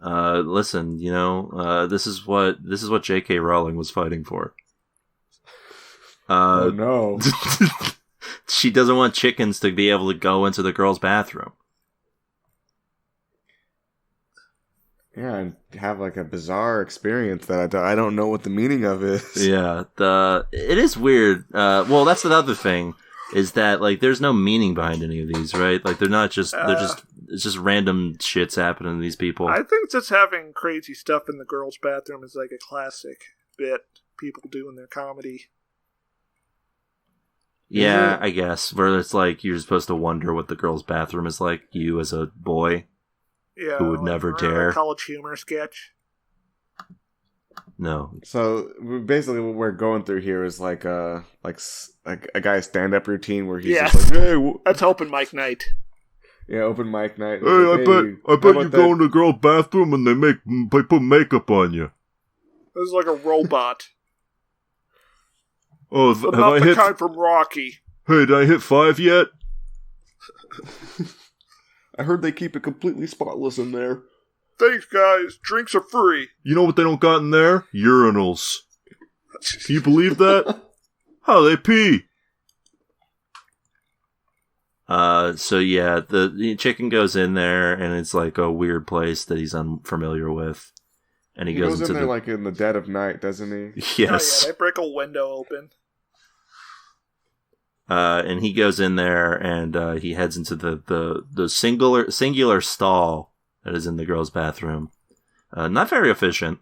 Speaker 1: Listen, this is what J.K. Rowling was fighting for.
Speaker 3: Oh no.
Speaker 1: She doesn't want chickens to be able to go into the girl's bathroom.
Speaker 3: Yeah, and have like a bizarre experience that I don't know what the meaning of is.
Speaker 1: Yeah, it is weird. Well, that's another thing, is that like there's no meaning behind any of these, right? Like it's just random shits happening to these people.
Speaker 5: I think just having crazy stuff in the girls' bathroom is like a classic bit people do in their comedy.
Speaker 1: Yeah, I guess. Where it's like you're supposed to wonder what the girl's bathroom is like, you as a boy.
Speaker 5: Yeah,
Speaker 1: Who would never dare.
Speaker 5: A college humor sketch.
Speaker 1: No.
Speaker 3: So basically, what we're going through here is like a guy's stand-up routine where he's just like, "Hey,
Speaker 5: That's open mic night.
Speaker 3: yeah, open mic night."
Speaker 1: Hey, I bet
Speaker 3: how
Speaker 1: you
Speaker 3: about
Speaker 1: go in
Speaker 3: that?
Speaker 1: the girl's bathroom and they put makeup on you.
Speaker 5: This is like a robot.
Speaker 1: Oh,
Speaker 5: But not the kind from Rocky.
Speaker 1: Hey, did I hit 5 yet?
Speaker 3: I heard they keep it completely spotless in there.
Speaker 5: Thanks, guys. Drinks are free.
Speaker 1: You know what they don't got in there? Urinals. Can you believe that? How they pee? So yeah, the chicken goes in there, and it's like a weird place that he's unfamiliar with. And he
Speaker 3: goes
Speaker 1: into
Speaker 3: in there like in the dead of night, doesn't he?
Speaker 1: Yes.
Speaker 5: Oh, yeah, they break a window open.
Speaker 1: And he goes in there and he heads into the singular stall that is in the girls' bathroom. Not very efficient.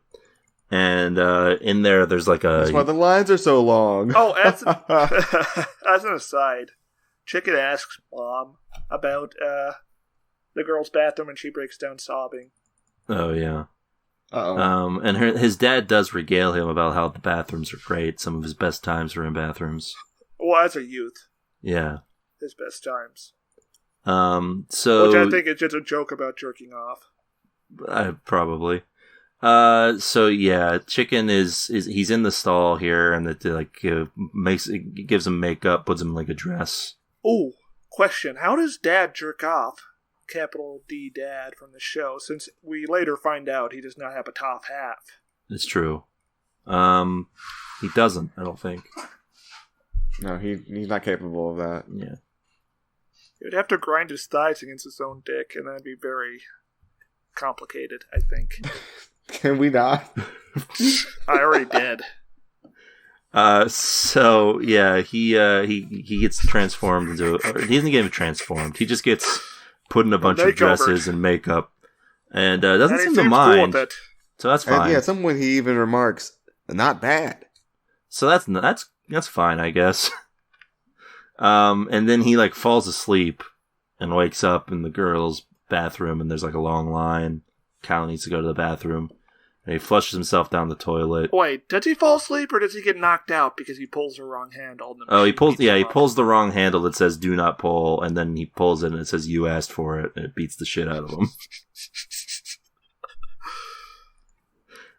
Speaker 1: And in there's like a...
Speaker 3: That's why the lines are so long.
Speaker 5: Oh, as an aside, Chicken asks Mom about the girls' bathroom and she breaks down sobbing.
Speaker 1: Oh, yeah.
Speaker 3: Uh-oh.
Speaker 1: And his dad does regale him about how the bathrooms are great. Some of his best times are in bathrooms.
Speaker 5: Well, as a youth.
Speaker 1: Yeah.
Speaker 5: His best times.
Speaker 1: So...
Speaker 5: Which I think is just a joke about jerking off.
Speaker 1: Probably. So yeah, Chicken he's in the stall here, and it gives him makeup, puts him in like a dress.
Speaker 5: Oh, question: how does Dad jerk off? Capital D, Dad from the show. Since we later find out he does not have a top half.
Speaker 1: It's true. He doesn't. I don't think.
Speaker 3: No, he's not capable of that.
Speaker 1: Yeah.
Speaker 5: He would have to grind his thighs against his own dick, and that'd be very complicated, I think.
Speaker 3: Can we not?
Speaker 5: I already did.
Speaker 1: So yeah, he gets transformed into. He doesn't get transformed. He just gets put in a bunch of dresses and makeup, and doesn't seem to mind. Cool, so that's fine.
Speaker 3: And yeah, at some point he even remarks, "Not bad."
Speaker 1: So that's fine, I guess. And then he like falls asleep and wakes up in the girls' bathroom, and there's like a long line. Cal needs to go to the bathroom, and he flushes himself down the toilet.
Speaker 5: Wait, does he fall asleep or does he get knocked out because he pulls the wrong handle?
Speaker 1: Oh, he pulls the wrong handle that says "Do not pull," and then he pulls it and it says "You asked for it," and it beats the shit out of him.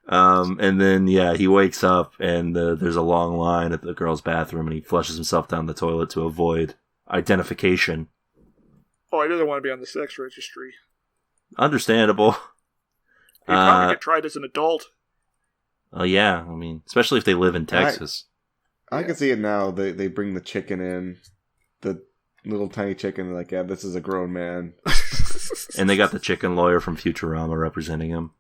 Speaker 1: And then he wakes up and there's a long line at the girls' bathroom, and he flushes himself down the toilet to avoid identification.
Speaker 5: Oh, he doesn't want to be on the sex registry.
Speaker 1: Understandable.
Speaker 5: He'd probably get tried as an adult.
Speaker 1: Oh, yeah. I mean, especially if they live in Texas.
Speaker 3: I can see it now. They bring the chicken in. The little tiny chicken. Like, yeah, this is a grown man.
Speaker 1: And they got the chicken lawyer from Futurama representing him.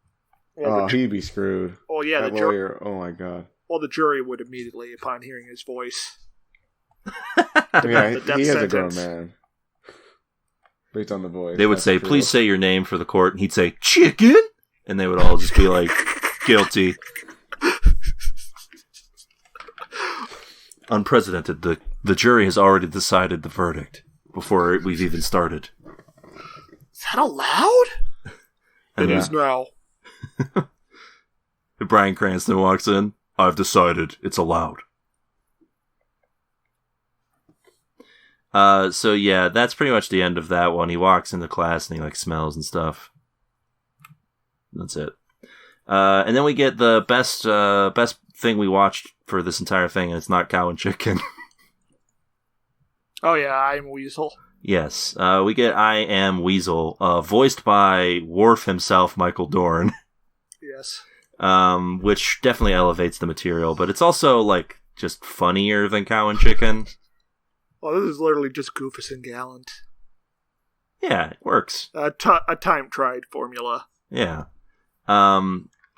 Speaker 3: Well, he'd be screwed.
Speaker 5: Oh, yeah.
Speaker 3: That lawyer. Oh, my God.
Speaker 5: Well, the jury would immediately, upon hearing his voice.
Speaker 3: Yeah, he is a grown man. Based on the voice.
Speaker 1: They would say, true. "Please say your name for the court." And he'd say, "Chicken?" And they would all just be like, "Guilty." Unprecedented. The jury has already decided the verdict before we've even started.
Speaker 5: Is that allowed?
Speaker 1: And
Speaker 5: it is now.
Speaker 1: Bryan Cranston walks in. "I've decided it's allowed." So yeah, that's pretty much the end of that one. He walks into class and he like smells and stuff. That's it. And then we get the best thing we watched for this entire thing, and it's not Cow and Chicken.
Speaker 5: Oh yeah, I'm Weasel.
Speaker 1: Yes, we get I Am Weasel, voiced by Worf himself, Michael Dorn.
Speaker 5: Yes.
Speaker 1: Which definitely elevates the material, but it's also like just funnier than Cow and Chicken.
Speaker 5: Well, this is literally just Goofus and Gallant.
Speaker 1: Yeah, it works.
Speaker 5: A time-tried formula.
Speaker 1: Yeah.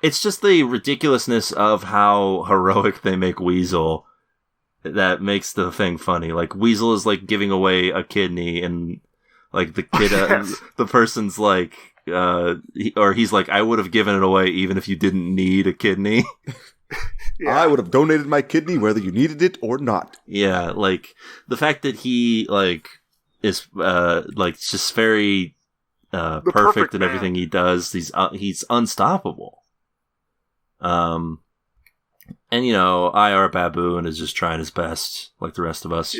Speaker 1: It's just the ridiculousness of how heroic they make Weasel that makes the thing funny. Like, Weasel is, like, giving away a kidney, and, like, the kid, the person's like, he's like, "I would have given it away even if you didn't need a kidney."
Speaker 3: Yeah. I would have donated my kidney whether you needed it or not.
Speaker 1: Yeah, like, the fact that he, like, is, like, just very perfect in everything he does. He's unstoppable. And, you know, IR Baboon is just trying his best, like the rest of us.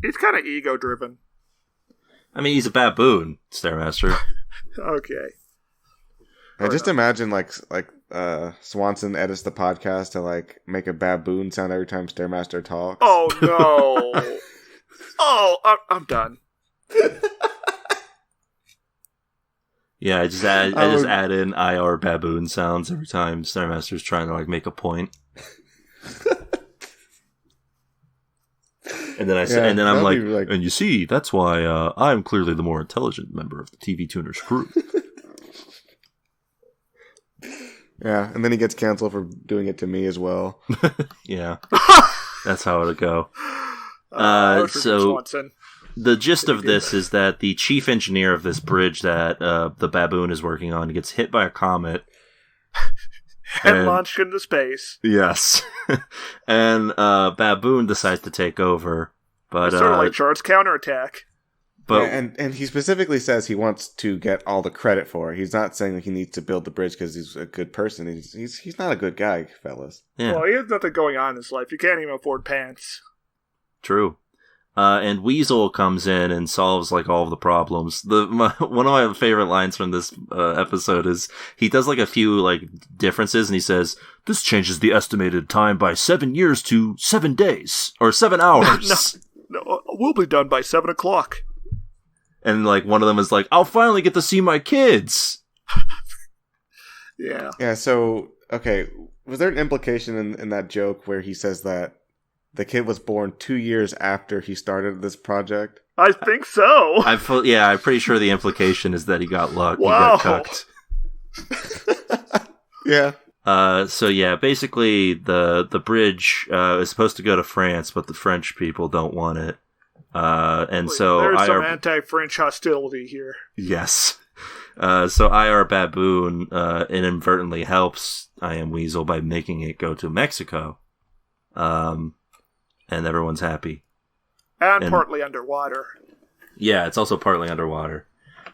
Speaker 5: He's kind of ego-driven.
Speaker 1: I mean, he's a baboon, Stairmaster.
Speaker 5: Okay.
Speaker 3: I just imagine, like Swanson edits the podcast to, like, make a baboon sound every time Stairmaster talks.
Speaker 5: Oh, no. Oh, I'm done.
Speaker 1: Yeah, I just add in IR baboon sounds every time Stairmaster's trying to like make a point. And then I'm like, and you see, that's why I'm clearly the more intelligent member of the TV Tuners crew.
Speaker 3: Yeah, and then he gets canceled for doing it to me as well.
Speaker 1: Yeah. That's how it'll go.
Speaker 5: Richard
Speaker 1: So
Speaker 5: Swanson.
Speaker 1: the gist of this is that the chief engineer of this bridge that the baboon is working on gets hit by a comet.
Speaker 5: And launched into space.
Speaker 1: Yes. And Baboon decides to take over. But
Speaker 5: It's sort of like Charles' counterattack.
Speaker 3: But and he specifically says he wants to get all the credit for it. He's not saying that he needs to build the bridge because he's a good person. He's not a good guy, fellas.
Speaker 1: yeah,
Speaker 5: Well, he has nothing going on in his life. You can't even afford pants.
Speaker 1: true. And Weasel comes in and solves like all of the problems. One of my favorite lines from this episode is he does like a few like differences, and he says, "This changes the estimated time by 7 years to 7 days or 7 hours."
Speaker 5: No, we'll be done by 7 o'clock.
Speaker 1: And like one of them is like, "I'll finally get to see my kids."
Speaker 5: Yeah.
Speaker 3: Yeah, so, okay, was there an implication in that joke where he says that the kid was born 2 years after he started this project?
Speaker 5: I think so.
Speaker 1: I'm pretty sure the implication is that he got luck.
Speaker 5: Wow.
Speaker 1: He got cucked.
Speaker 3: Yeah.
Speaker 1: So yeah, basically the bridge is supposed to go to France, but the French people don't want it. And so
Speaker 5: there's some
Speaker 1: IR
Speaker 5: anti-French hostility here.
Speaker 1: yes. So IR Baboon inadvertently helps I Am Weasel by making it go to Mexico. And everyone's happy.
Speaker 5: And partly underwater.
Speaker 1: Yeah, it's also partly underwater.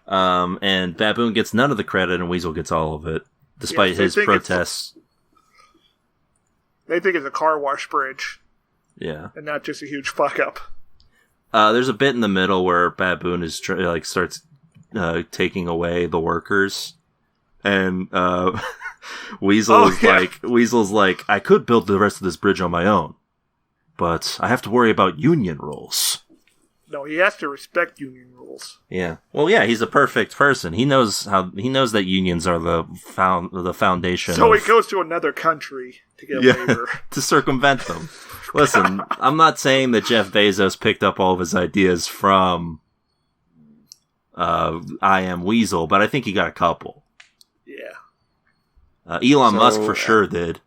Speaker 1: And Baboon gets none of the credit, and Weasel gets all of it, despite his protests.
Speaker 5: They think it's a car wash bridge.
Speaker 1: Yeah.
Speaker 5: And not just a huge fuck-up.
Speaker 1: There's a bit in the middle where Baboon is starts taking away the workers, and Weasel's like, I could build the rest of this bridge on my own, but I have to worry about union rules.
Speaker 5: No, he has to respect union rules.
Speaker 1: Yeah. Well, yeah, he's a perfect person. He knows that unions are the foundation.
Speaker 5: So he goes to another country to get labor.
Speaker 1: to circumvent them. Listen, I'm not saying that Jeff Bezos picked up all of his ideas from I Am Weasel, but I think he got a couple.
Speaker 5: Yeah.
Speaker 1: Elon Musk for sure did.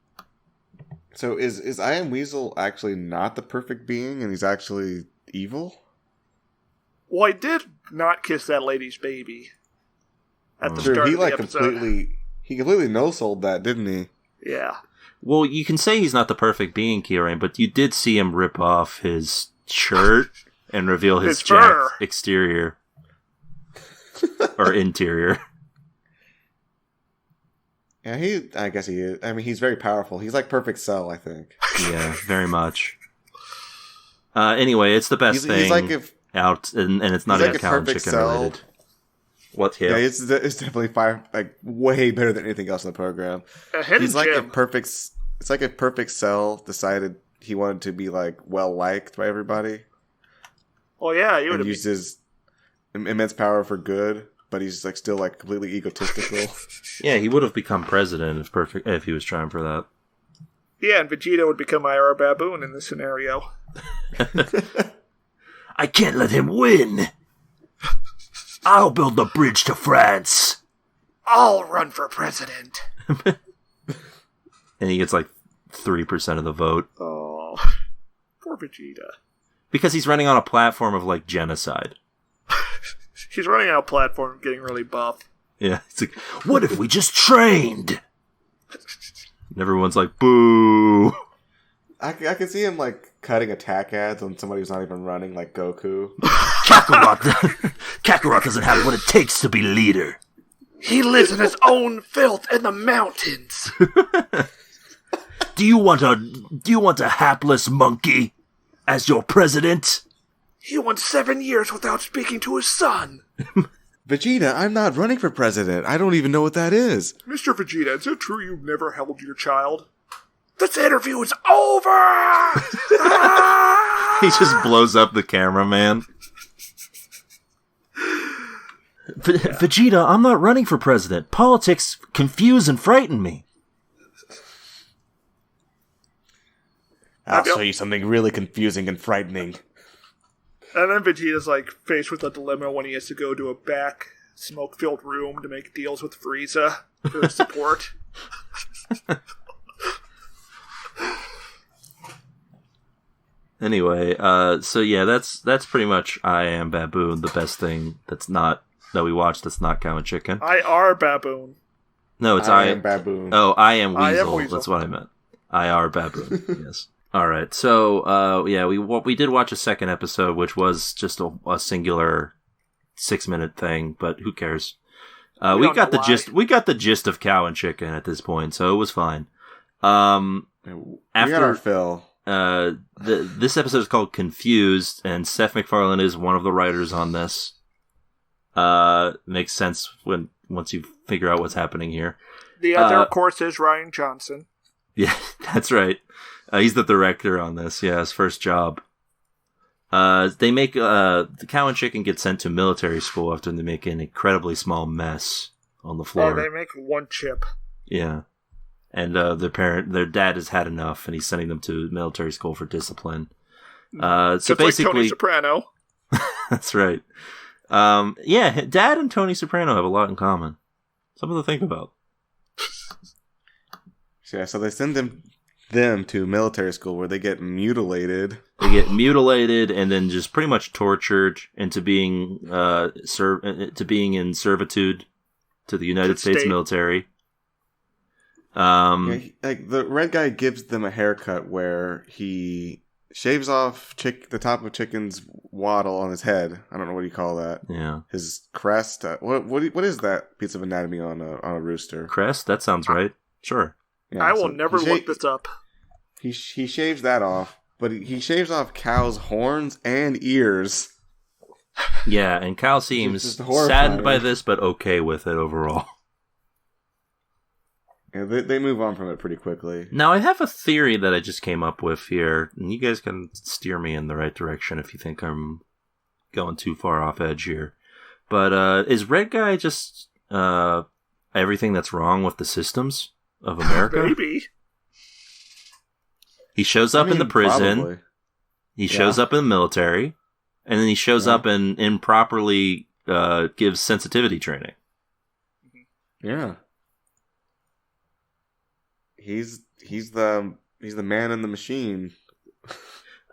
Speaker 3: So is I Am Weasel actually not the perfect being, and he's actually evil?
Speaker 5: Well, he did not kiss that lady's baby at the
Speaker 3: Sure,
Speaker 5: start
Speaker 3: he
Speaker 5: of the
Speaker 3: like
Speaker 5: episode.
Speaker 3: completely no-sold that, didn't he?
Speaker 5: Yeah.
Speaker 1: Well, you can say he's not the perfect being, Kieran, but you did see him rip off his shirt and reveal his
Speaker 5: fur.
Speaker 1: jacked exterior. Or interior.
Speaker 3: Yeah, I guess he is. I mean, he's very powerful. He's like Perfect Cell, I think.
Speaker 1: Yeah, very much. Anyway, it's the best thing
Speaker 3: he's like if,
Speaker 1: out, and it's not
Speaker 3: he's
Speaker 1: even
Speaker 3: like
Speaker 1: cow and
Speaker 3: Perfect
Speaker 1: chicken
Speaker 3: Cell.
Speaker 1: related. What?
Speaker 3: Yeah, it's definitely way better than anything else in the program. He's like
Speaker 5: gem.
Speaker 3: It's like if Perfect Cell decided he wanted to be like well liked by everybody.
Speaker 5: Well, yeah, he would
Speaker 3: and
Speaker 5: have
Speaker 3: used his immense power for good, but he's like still like completely egotistical.
Speaker 1: Yeah, he would have become president if he was trying for that.
Speaker 5: Yeah, and Vegeta would become IR Baboon in this scenario.
Speaker 2: I can't let him win. I'll build the bridge to France. I'll run for president.
Speaker 1: And he gets like 3% of the vote.
Speaker 5: Oh, poor Vegeta.
Speaker 1: Because he's running on a platform of like genocide.
Speaker 5: He's running out of platform, getting really buff.
Speaker 1: Yeah, it's like,
Speaker 2: What if we just trained?
Speaker 1: and everyone's like, boo.
Speaker 3: I can see him like cutting attack ads on somebody who's not even running, like Goku.
Speaker 2: Kakarot doesn't have what it takes to be leader. He lives in his own filth in the mountains. Do you want a hapless monkey as your president? He went 7 years without speaking to his son.
Speaker 3: Vegeta, I'm not running for president. I don't even know what that is.
Speaker 5: Mr. Vegeta, is it true you've never held your child?
Speaker 2: This interview is over! Ah!
Speaker 1: He just blows up the cameraman.
Speaker 2: Vegeta, I'm not running for president. Politics confuse and frighten me.
Speaker 3: I'll show you something really confusing and frightening.
Speaker 5: And then Vegeta's like faced with a dilemma when he has to go to a back smoke-filled room to make deals with Frieza for his support.
Speaker 1: Anyway, so yeah, that's pretty much I Am Baboon, the best thing that we watched that's not Cow and Chicken.
Speaker 5: I are baboon.
Speaker 1: No, it's
Speaker 3: I Am Baboon.
Speaker 1: Oh, I Am Weasel.
Speaker 5: I Am Weasel.
Speaker 1: That's what I meant. I are Baboon. Yes. All right. So, yeah, we did watch a second episode, which was just a singular 6-minute thing, but who cares? We got the gist. We got the gist of Cow and Chicken at this point, so it was fine.
Speaker 3: We got our fill.
Speaker 1: This episode is called Confused, and Seth MacFarlane is one of the writers on this. Makes sense once you figure out what's happening here.
Speaker 5: The other, of course, is Ryan Johnson.
Speaker 1: Yeah, that's right. He's the director on this. Yeah, his first job. They make the Cow and Chicken get sent to military school after they make an incredibly small mess on the floor.
Speaker 5: Oh, they make one chip.
Speaker 1: Yeah. And their dad has had enough, and he's sending them to military school for discipline. So
Speaker 5: just
Speaker 1: basically,
Speaker 5: like Tony Soprano.
Speaker 1: That's right. Yeah, Dad and Tony Soprano have a lot in common. Something to think about.
Speaker 3: Yeah, so they send them to military school where they get mutilated.
Speaker 1: They get mutilated and then just pretty much tortured into being in servitude to the United States military.
Speaker 3: Yeah, like the red guy gives them a haircut where he shaves off the top of Chicken's waddle on his head. I don't know what you call that.
Speaker 1: Yeah,
Speaker 3: his crest. What is that piece of anatomy on a rooster?
Speaker 1: Crest. That sounds right. Sure.
Speaker 3: Yeah,
Speaker 5: I will never look this up.
Speaker 3: He shaves that off, but he shaves off Cow's horns and ears.
Speaker 1: Yeah, and Cal seems saddened by this, but okay with it overall.
Speaker 3: Yeah, they move on from it pretty quickly.
Speaker 1: Now, I have a theory that I just came up with here, and you guys can steer me in the right direction if you think I'm going too far off edge here. But is Red Guy just everything that's wrong with the systems of America?
Speaker 5: Maybe.
Speaker 1: He shows up in the prison.
Speaker 3: Probably.
Speaker 1: He shows up in the military, and then he shows up and improperly gives sensitivity training.
Speaker 3: Yeah. He's the man in the machine.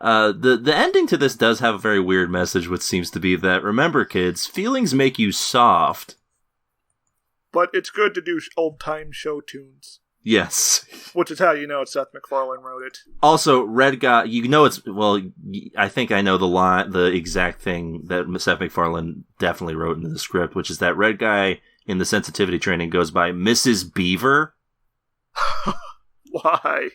Speaker 1: The ending to this does have a very weird message, which seems to be that, remember kids, feelings make you soft.
Speaker 5: But it's good to do old-time show tunes.
Speaker 1: Yes.
Speaker 5: Which is how you know Seth MacFarlane wrote it.
Speaker 1: Also, Red Guy, you know I think I know the exact thing that Seth MacFarlane definitely wrote into the script, which is that Red Guy in the sensitivity training goes by Mrs. Beaver.
Speaker 5: Why?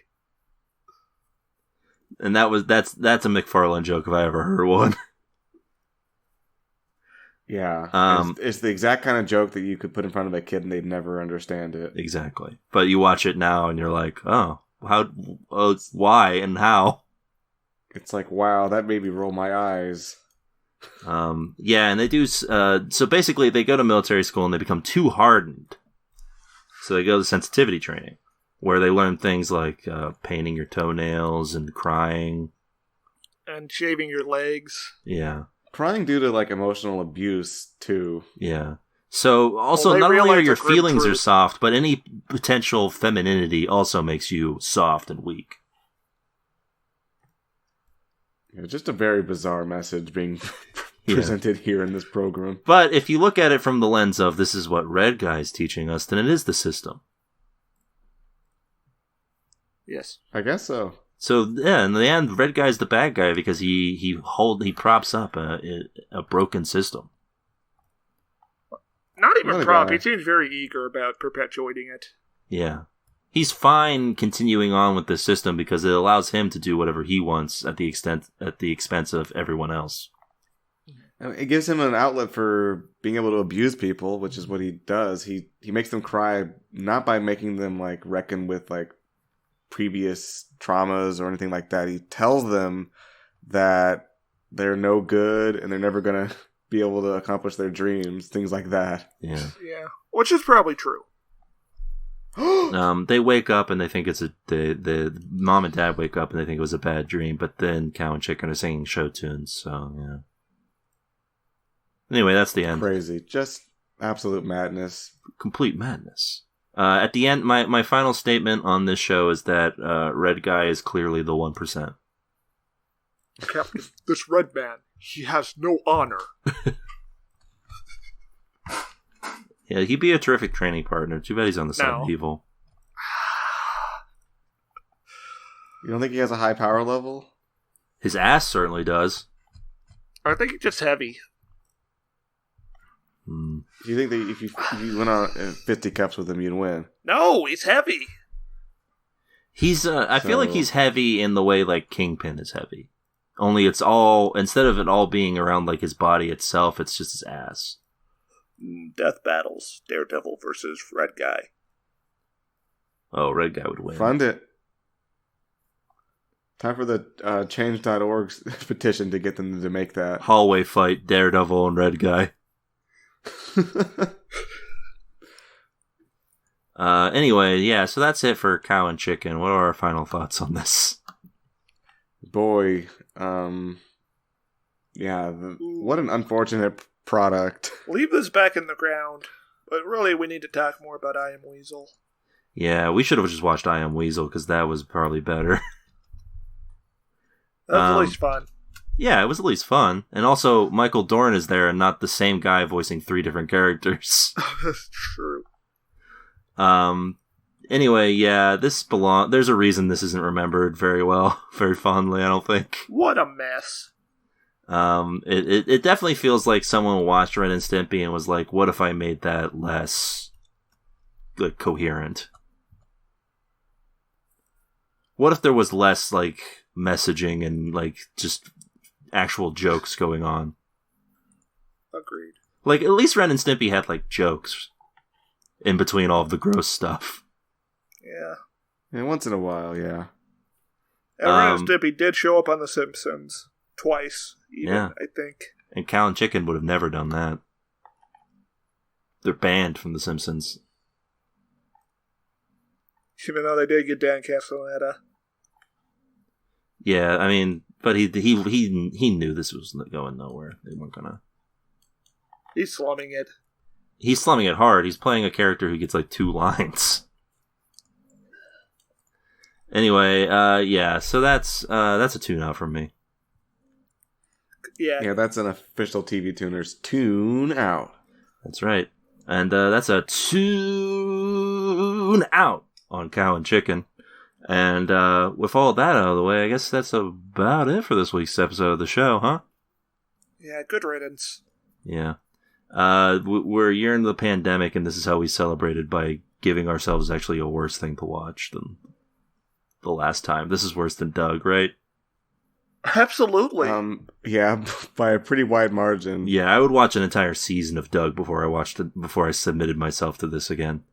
Speaker 1: And that's a MacFarlane joke if I ever heard one.
Speaker 3: Yeah. It's the exact kind of joke that you could put in front of a kid and they'd never understand it.
Speaker 1: Exactly. But you watch it now and you're like, why and how?
Speaker 3: It's like, wow, that made me roll my eyes.
Speaker 1: Yeah, and they do, so basically they go to military school and they become too hardened. So they go to sensitivity training, where they learn things like painting your toenails and crying.
Speaker 5: And shaving your legs.
Speaker 1: Yeah.
Speaker 3: Crying due to, like, emotional abuse, too.
Speaker 1: Yeah. So, also, not only are your feelings are soft, but any potential femininity also makes you soft and weak.
Speaker 3: Yeah, just a very bizarre message being presented here in this program.
Speaker 1: But if you look at it from the lens of this is what Red Guy's teaching us, then it is the system.
Speaker 5: Yes.
Speaker 3: I guess so.
Speaker 1: So, yeah, in the end, Red Guy's the bad guy because he props up a broken system.
Speaker 5: Not even prop. He seems very eager about perpetuating it.
Speaker 1: Yeah. He's fine continuing on with this system because it allows him to do whatever he wants at the expense of everyone else.
Speaker 3: It gives him an outlet for being able to abuse people, which is what he does. He makes them cry not by making them like reckon with like previous traumas or anything like that. He tells them that they're no good and they're never gonna be able to accomplish their dreams, things like that.
Speaker 1: Yeah,
Speaker 5: which is probably true.
Speaker 1: They wake up and they think it's the mom and dad wake up and they think it was a bad dream, but then Cow and Chicken are singing show tunes. So yeah. Anyway, that's the end.
Speaker 3: Crazy, just absolute madness.
Speaker 1: Complete madness. At the end, my final statement on this show is that Red Guy is clearly the 1%.
Speaker 5: Captain, this red man, he has no honor.
Speaker 1: Yeah, he'd be a terrific training partner. Too bad he's on the side of evil.
Speaker 3: You don't think he has a high power level?
Speaker 1: His ass certainly does.
Speaker 5: I think he's just heavy.
Speaker 3: Do you think that if you went on 50 cups with him, you'd win?
Speaker 5: No, he's heavy.
Speaker 1: He's. I feel like he's heavy in the way like Kingpin is heavy. Only it's all, instead of it all being around like his body itself, it's just his ass.
Speaker 5: Death battles. Daredevil versus Red Guy.
Speaker 1: Oh, Red Guy would win.
Speaker 3: Fund it. Time for the change.org petition to get them to make that.
Speaker 1: Hallway fight, Daredevil and Red Guy. Anyway, yeah, so that's it for Cow and Chicken. What are our final thoughts on this?
Speaker 3: Boy, yeah, what an unfortunate product.
Speaker 5: Leave this back in the ground. But really, we need to talk more about I Am Weasel.
Speaker 1: Yeah, we should have just watched I Am Weasel, because that was probably better.
Speaker 5: That was at least fun.
Speaker 1: Yeah, it was at least fun. And also, Michael Dorn is there and not the same guy voicing 3 different characters.
Speaker 5: That's true.
Speaker 1: Anyway, yeah, there's a reason this isn't remembered very well, very fondly, I don't think.
Speaker 5: What a mess.
Speaker 1: It definitely feels like someone watched Ren and Stimpy and was like, what if I made that less, like, coherent? What if there was less, like, messaging and, like, just actual jokes going on?
Speaker 5: Agreed.
Speaker 1: Like, at least Ren and Stimpy had, like, jokes in between all of the gross stuff.
Speaker 5: Yeah.
Speaker 3: Once in a while, yeah.
Speaker 5: And Ren and Stimpy did show up on The Simpsons twice, even,
Speaker 1: yeah.
Speaker 5: I think.
Speaker 1: And Cow and Chicken would have never done that. They're banned from The Simpsons.
Speaker 5: Even though they did get Dan Castellaneta.
Speaker 1: Yeah, I mean, but he knew this was going nowhere. They weren't gonna.
Speaker 5: He's slumming it.
Speaker 1: He's slumming it hard. He's playing a character who gets like 2 lines. Anyway, yeah. So that's a tune out from me.
Speaker 5: Yeah.
Speaker 3: Yeah, that's an official TV Tuners tune out.
Speaker 1: That's right, and that's a tune out on Cow and Chicken. And with all that out of the way, I guess that's about it for this week's episode of the show, huh?
Speaker 5: Yeah, good riddance.
Speaker 1: Yeah. We're a year into the pandemic, and this is how we celebrated, by giving ourselves actually a worse thing to watch than the last time. This is worse than Doug, right?
Speaker 5: Absolutely.
Speaker 3: Yeah, by a pretty wide margin.
Speaker 1: Yeah, I would watch an entire season of Doug before I submitted myself to this again.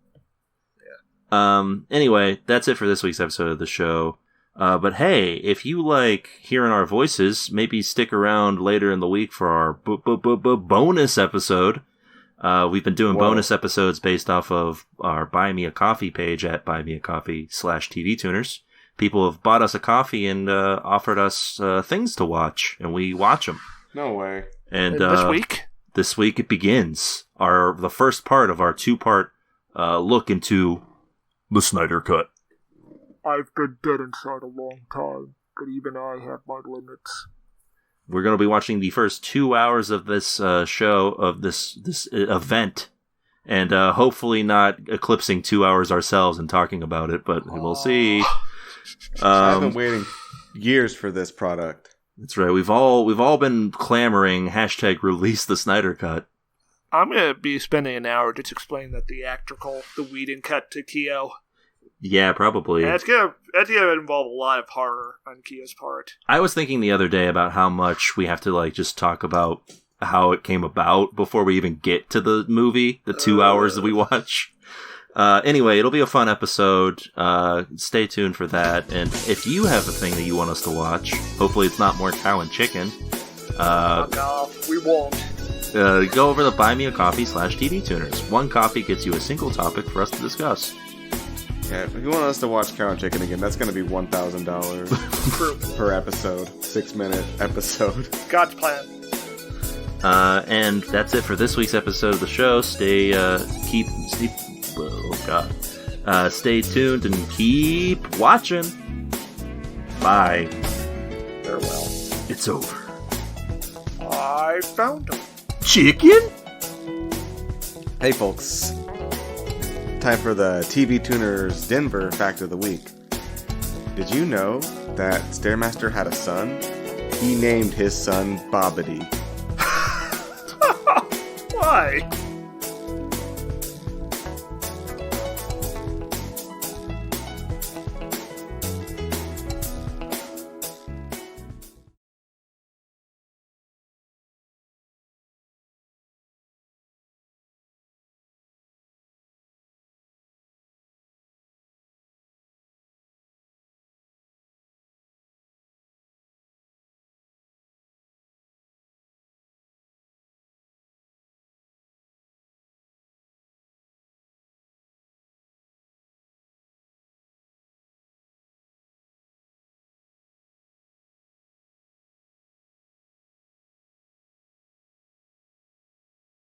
Speaker 1: Anyway, that's it for this week's episode of the show. But hey, if you like hearing our voices, maybe stick around later in the week for our bonus episode. We've been doing bonus episodes based off of our Buy Me a Coffee page at buymeacoffee.com/TV Tuners. People have bought us a coffee and offered us things to watch, and we watch them.
Speaker 3: No way.
Speaker 5: And
Speaker 1: this week it begins the first part of our 2-part look into the Snyder Cut.
Speaker 5: I've been dead inside a long time, but even I have my limits.
Speaker 1: We're going to be watching the first 2 hours of this show, of this event, and hopefully not eclipsing 2 hours ourselves and talking about it, but we'll see.
Speaker 3: I've been waiting years for this product.
Speaker 1: That's right. We've all been clamoring #release the Snyder Cut.
Speaker 5: I'm going to be spending an hour just explaining that the Whedon cut to Keo.
Speaker 1: Yeah, probably.
Speaker 5: And it's gonna involve a lot of horror on Keo's part.
Speaker 1: I was thinking the other day about how much we have to like just talk about how it came about before we even get to the movie, the 2 hours that we watch. Anyway, it'll be a fun episode. Stay tuned for that. And if you have a thing that you want us to watch, hopefully it's not more Cow and Chicken.
Speaker 5: Fuck off. We won't.
Speaker 1: Go over to buymeacoffee.com/TV Tuners. 1 coffee gets you a single topic for us to discuss.
Speaker 3: Yeah, if you want us to watch Cow and Chicken again, that's going to be $1,000 per episode. 6-minute episode.
Speaker 5: God's plan.
Speaker 1: And that's it for this week's episode of the show. Oh God. Stay tuned and keep watching. Bye.
Speaker 5: Farewell.
Speaker 1: It's over.
Speaker 5: I found him.
Speaker 1: Chicken?
Speaker 3: Hey folks, time for the TV Tuners Denver Fact of the Week. Did you know that Stairmaster had a son? He named his son Bobbity.
Speaker 5: Why?